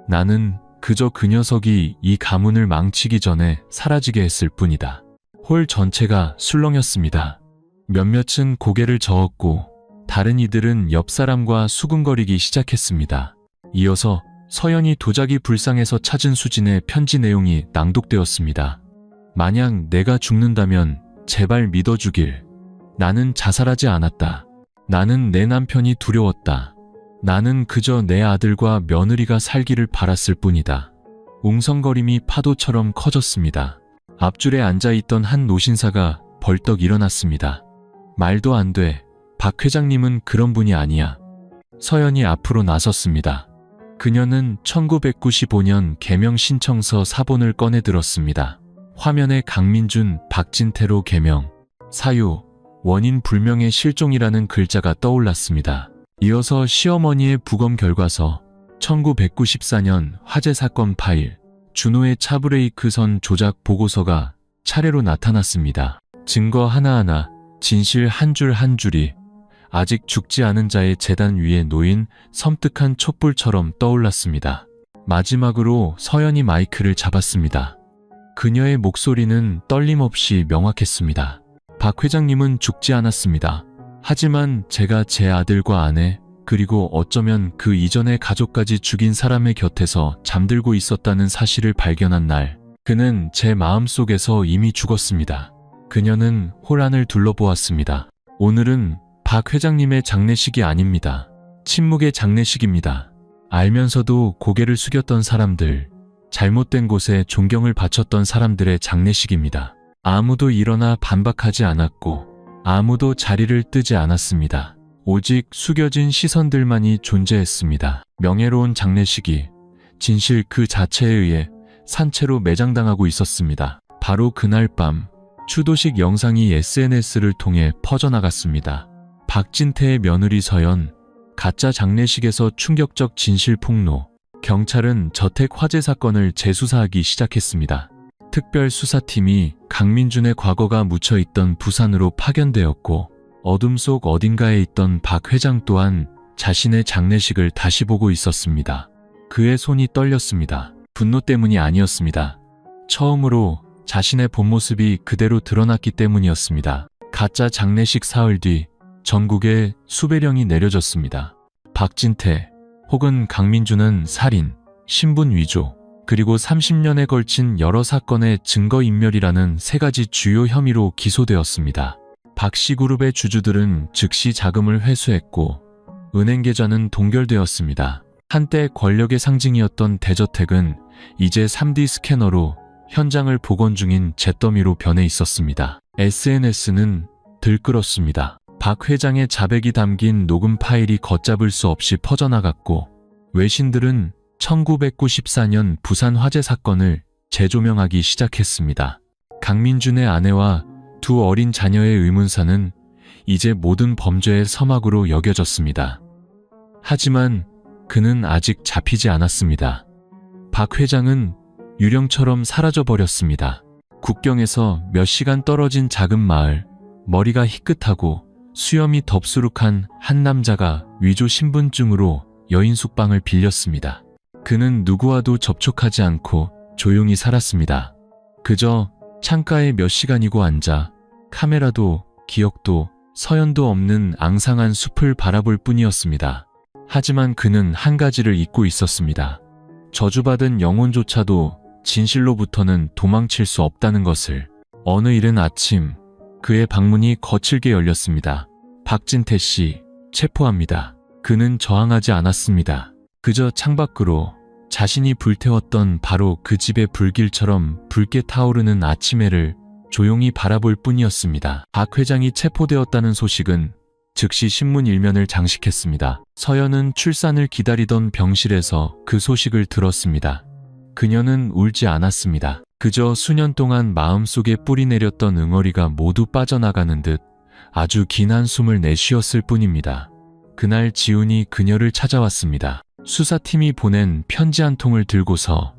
나는 그저 그 녀석이 이 가문을 망치기 전에 사라지게 했을 뿐이다. 홀 전체가 술렁였습니다. 몇몇은 고개를 저었고 다른 이들은 옆 사람과 수군거리기 시작했습니다. 이어서 서연이 도자기 불상에서 찾은 수진의 편지 내용이 낭독되었습니다. 만약 내가 죽는다면 제발 믿어주길. 나는 자살하지 않았다. 나는 내 남편이 두려웠다. 나는 그저 내 아들과 며느리가 살기를 바랐을 뿐이다. 웅성거림이 파도처럼 커졌습니다. 앞줄에 앉아있던 한 노신사가 벌떡 일어났습니다. 말도 안 돼. 박 회장님은 그런 분이 아니야. 서연이 앞으로 나섰습니다. 그녀는 1995년 개명 신청서 사본을 꺼내 들었습니다. 화면에 강민준, 박진태로 개명, 사유, 원인 불명의 실종이라는 글자가 떠올랐습니다. 이어서 시어머니의 부검 결과서, 1994년 화재 사건 파일, 준호의 차브레이크선 조작 보고서가 차례로 나타났습니다. 증거 하나하나, 진실 한 줄 한 줄이 아직 죽지 않은 자의 제단 위에 놓인 섬뜩한 촛불처럼 떠올랐습니다. 마지막으로 서연이 마이크를 잡았습니다. 그녀의 목소리는 떨림없이 명확했습니다. 박 회장님은 죽지 않았습니다. 하지만 제가 제 아들과 아내, 그리고 어쩌면 그 이전의 가족까지 죽인 사람의 곁에서 잠들고 있었다는 사실을 발견한 날, 그는 제 마음속에서 이미 죽었습니다. 그녀는 홀 안을 둘러보았습니다. 오늘은 박 회장님의 장례식이 아닙니다. 침묵의 장례식입니다. 알면서도 고개를 숙였던 사람들, 잘못된 곳에 존경을 바쳤던 사람들의 장례식입니다. 아무도 일어나 반박하지 않았고 아무도 자리를 뜨지 않았습니다. 오직 숙여진 시선들만이 존재했습니다. 명예로운 장례식이 진실 그 자체에 의해 산채로 매장당하고 있었습니다. 바로 그날 밤 추도식 영상이 SNS를 통해 퍼져나갔습니다. 박진태의 며느리 서연, 가짜 장례식에서 충격적 진실 폭로. 경찰은 저택 화재 사건을 재수사하기 시작했습니다. 특별수사팀이 강민준의 과거가 묻혀있던 부산으로 파견되었고 어둠 속 어딘가에 있던 박 회장 또한 자신의 장례식을 다시 보고 있었습니다. 그의 손이 떨렸습니다. 분노 때문이 아니었습니다. 처음으로 자신의 본 모습이 그대로 드러났기 때문이었습니다. 가짜 장례식 사흘 뒤 전국에 수배령이 내려졌습니다. 박진태 혹은 강민준은 살인, 신분 위조, 그리고 30년에 걸친 여러 사건의 증거인멸이라는 세 가지 주요 혐의로 기소되었습니다. 박씨그룹의 주주들은 즉시 자금을 회수했고 은행 계좌는 동결되었습니다. 한때 권력의 상징이었던 대저택은 이제 3D 스캐너로 현장을 복원 중인 잿더미로 변해 있었습니다. SNS는 들끓었습니다. 박 회장의 자백이 담긴 녹음 파일이 걷잡을 수 없이 퍼져나갔고, 외신들은 1994년 부산 화재 사건을 재조명하기 시작했습니다. 강민준의 아내와 두 어린 자녀의 의문사는 이제 모든 범죄의 서막으로 여겨졌습니다. 하지만 그는 아직 잡히지 않았습니다. 박 회장은 유령처럼 사라져버렸습니다. 국경에서 몇 시간 떨어진 작은 마을, 머리가 희끗하고 수염이 덥수룩한 한 남자가 위조 신분증으로 여인 숙방을 빌렸습니다. 그는 누구와도 접촉하지 않고 조용히 살았습니다. 그저 창가에 몇 시간이고 앉아 카메라도 기억도 서연도 없는 앙상한 숲을 바라볼 뿐이었습니다. 하지만 그는 한 가지를 잊고 있었습니다. 저주받은 영혼조차도 진실로부터는 도망칠 수 없다는 것을. 어느 이른 아침 그의 방문이 거칠게 열렸습니다. 박진태 씨, 체포합니다. 그는 저항하지 않았습니다. 그저 창밖으로 자신이 불태웠던 바로 그 집의 불길처럼 붉게 타오르는 아침해를 조용히 바라볼 뿐이었습니다. 박 회장이 체포되었다는 소식은 즉시 신문 일면을 장식했습니다. 서연은 출산을 기다리던 병실에서 그 소식을 들었습니다. 그녀는 울지 않았습니다. 그저 수년 동안 마음속에 뿌리 내렸던 응어리가 모두 빠져나가는 듯 아주 긴 한숨을 내쉬었을 뿐입니다. 그날 지훈이 그녀를 찾아왔습니다. 수사팀이 보낸 편지 한 통을 들고서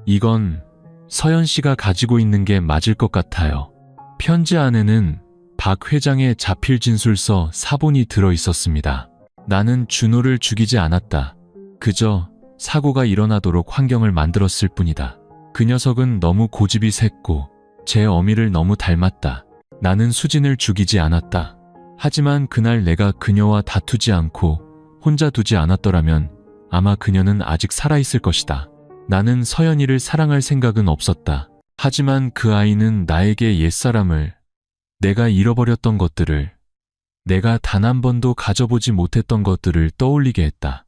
이건 서연 씨가 가지고 있는 게 맞을 것 같아요. 편지 안에는 박 회장의 자필 진술서 사본이 들어 있었습니다. 나는 준호를 죽이지 않았다. 그저 사고가 일어나도록 환경을 만들었을 뿐이다. 그 녀석은 너무 고집이 셌고 제 어미를 너무 닮았다. 나는 수진을 죽이지 않았다. 하지만 그날 내가 그녀와 다투지 않고 혼자 두지 않았더라면 아마 그녀는 아직 살아있을 것이다. 나는 서연이를 사랑할 생각은 없었다. 하지만 그 아이는 나에게 옛사람을, 내가 잃어버렸던 것들을, 내가 단 한 번도 가져보지 못했던 것들을 떠올리게 했다.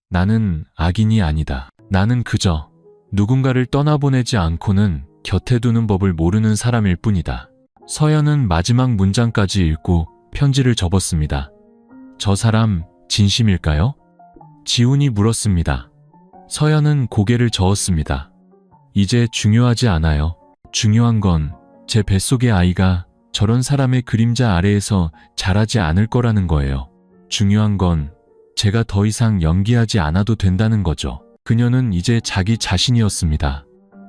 나는 악인이 아니다. 나는 그저 누군가를 떠나보내지 않고는 곁에 두는 법을 모르는 사람일 뿐이다. 서연은 마지막 문장까지 읽고 편지를 접었습니다. 저 사람 진심일까요? 지훈이 물었습니다. 서연은 고개를 저었습니다. 이제 중요하지 않아요. 중요한 건 제 뱃속의 아이가 저런 사람의 그림자 아래에서 자라지 않을 거라는 거예요. 중요한 건 제가 더 이상 연기하지 않아도 된다는 거죠. 그녀는 이제 자기 자신이었습니다.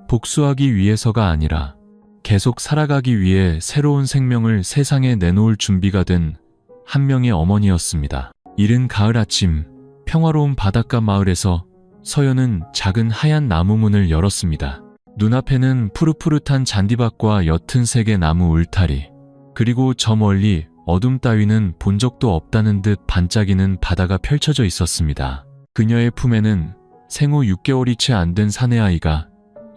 복수하기 위해서가 아니라 계속 살아가기 위해 새로운 생명을 세상에 내놓을 준비가 된 한 명의 어머니였습니다. 이른 가을 아침, 평화로운 바닷가 마을에서 서연은 작은 하얀 나무 문을 열었습니다. 눈앞에는 푸릇푸릇한 잔디밭과 옅은 색의 나무 울타리, 그리고 저 멀리 어둠 따위는 본 적도 없다는 듯 반짝이는 바다가 펼쳐져 있었습니다. 그녀의 품에는 생후 6개월이 채 안 된 사내아이가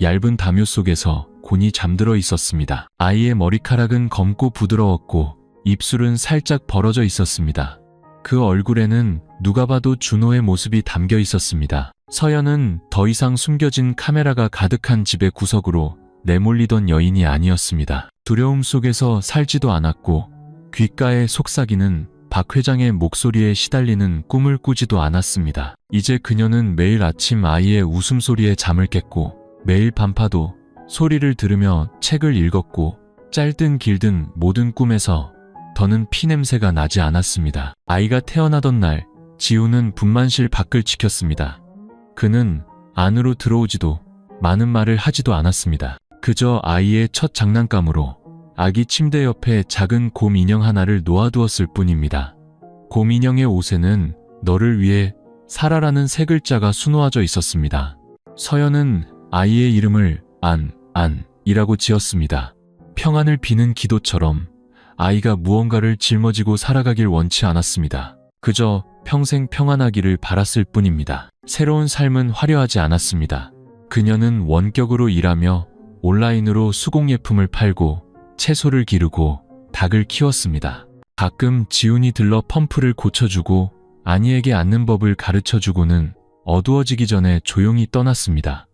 얇은 담요 속에서 곤히 잠들어 있었습니다. 아이의 머리카락은 검고 부드러웠고 입술은 살짝 벌어져 있었습니다. 그 얼굴에는 누가 봐도 준호의 모습이 담겨 있었습니다. 서연은 더 이상 숨겨진 카메라가 가득한 집의 구석으로 내몰리던 여인이 아니었습니다. 두려움 속에서 살지도 않았고 귓가에 속삭이는 박 회장의 목소리에 시달리는 꿈을 꾸지도 않았습니다. 이제 그녀는 매일 아침 아이의 웃음소리에 잠을 깼고 매일 밤파도 소리를 들으며 책을 읽었고 짧든 길든 모든 꿈에서 더는 피냄새가 나지 않았습니다. 아이가 태어나던 날 지훈은 분만실 밖을 지켰습니다. 그는 안으로 들어오지도 많은 말을 하지도 않았습니다. 그저 아이의 첫 장난감으로 아기 침대 옆에 작은 곰 인형 하나를 놓아두었을 뿐입니다. 곰 인형의 옷에는 너를 위해 살아라는 세 글자가 수놓아져 있었습니다. 서연은 아이의 이름을 안이라고 지었습니다. 평안을 비는 기도처럼 아이가 무언가를 짊어지고 살아가길 원치 않았습니다. 그저 평생 평안하기를 바랐을 뿐입니다. 새로운 삶은 화려하지 않았습니다. 그녀는 원격으로 일하며 온라인으로 수공예품을 팔고 채소를 기르고 닭을 키웠습니다. 가끔 지훈이 들러 펌프를 고쳐주고 아니에게 앉는 법을 가르쳐주고는 어두워지기 전에 조용히 떠났습니다.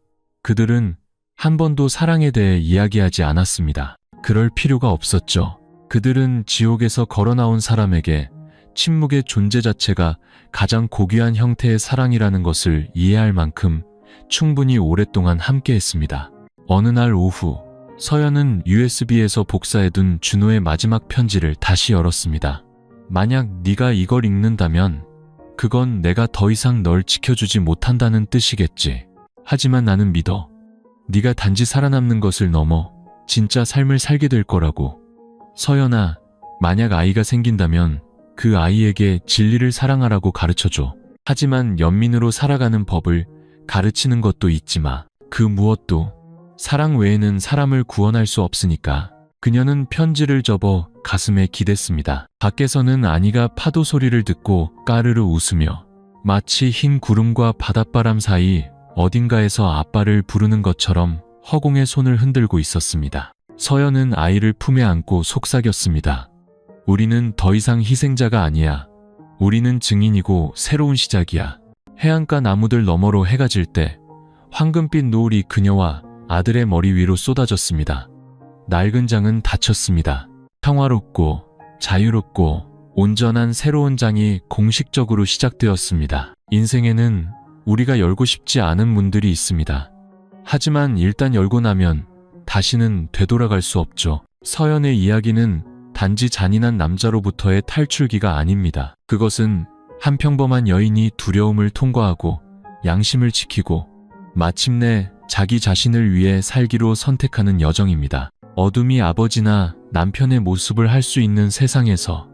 그들은 한 번도 사랑에 대해 이야기하지 않았습니다. 그럴 필요가 없었죠. 그들은 지옥에서 걸어나온 사람에게 침묵의 존재 자체가 가장 고귀한 형태의 사랑이라는 것을 이해할 만큼 충분히 오랫동안 함께했습니다. 어느 날 오후, 서연은 USB에서 복사해둔 준호의 마지막 편지를 다시 열었습니다. 만약 네가 이걸 읽는다면 그건 내가 더 이상 널 지켜주지 못한다는 뜻이겠지. 하지만 나는 믿어. 네가 단지 살아남는 것을 넘어 진짜 삶을 살게 될 거라고. 서연아, 만약 아이가 생긴다면 그 아이에게 진리를 사랑하라고 가르쳐줘. 하지만 연민으로 살아가는 법을 가르치는 것도 잊지 마. 그 무엇도 사랑 외에는 사람을 구원할 수 없으니까. 그녀는 편지를 접어 가슴에 기댔습니다. 밖에서는 아니가 파도 소리를 듣고 까르르 웃으며 마치 흰 구름과 바닷바람 사이 어딘가에서 아빠를 부르는 것처럼 허공에 손을 흔들고 있었습니다. 서연은 아이를 품에 안고 속삭였습니다. 우리는 더 이상 희생자가 아니야. 우리는 증인이고 새로운 시작이야. 해안가 나무들 너머로 해가 질 때 황금빛 노을이 그녀와 아들의 머리 위로 쏟아졌습니다. 낡은 장은 닫혔습니다. 평화롭고 자유롭고 온전한 새로운 장이 공식적으로 시작되었습니다. 인생에는 우리가 열고 싶지 않은 문들이 있습니다. 하지만 일단 열고 나면 다시는 되돌아갈 수 없죠. 서연의 이야기는 단지 잔인한 남자로부터의 탈출기가 아닙니다. 그것은 한 평범한 여인이 두려움을 통과하고 양심을 지키고 마침내 자기 자신을 위해 살기로 선택하는 여정입니다. 어둠이 아버지나 남편의 모습을 할 수 있는 세상에서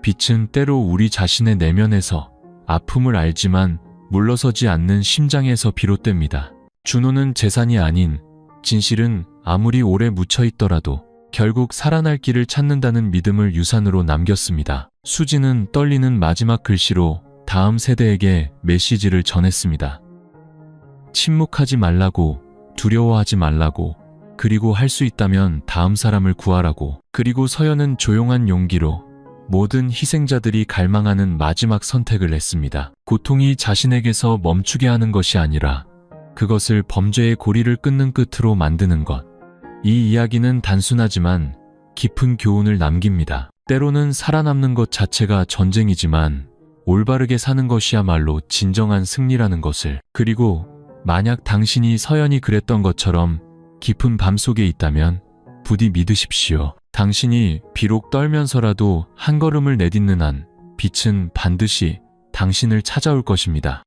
빛은 때로 우리 자신의 내면에서 아픔을 알지만 물러서지 않는 심장에서 비롯됩니다. 준호는 재산이 아닌 진실은 아무리 오래 묻혀있더라도 결국 살아날 길을 찾는다는 믿음을 유산으로 남겼습니다. 수지는 떨리는 마지막 글씨로 다음 세대에게 메시지를 전했습니다. 침묵하지 말라고, 두려워하지 말라고, 그리고 할 수 있다면 다음 사람을 구하라고. 그리고 서연은 조용한 용기로 모든 희생자들이 갈망하는 마지막 선택을 했습니다. 고통이 자신에게서 멈추게 하는 것이 아니라 그것을 범죄의 고리를 끊는 끝으로 만드는 것. 이 이야기는 단순하지만 깊은 교훈을 남깁니다. 때로는 살아남는 것 자체가 전쟁이지만 올바르게 사는 것이야말로 진정한 승리라는 것을. 그리고 만약 당신이 서연이 그랬던 것처럼 깊은 밤 속에 있다면 부디 믿으십시오. 당신이 비록 떨면서라도 한 걸음을 내딛는 한 빛은 반드시 당신을 찾아올 것입니다.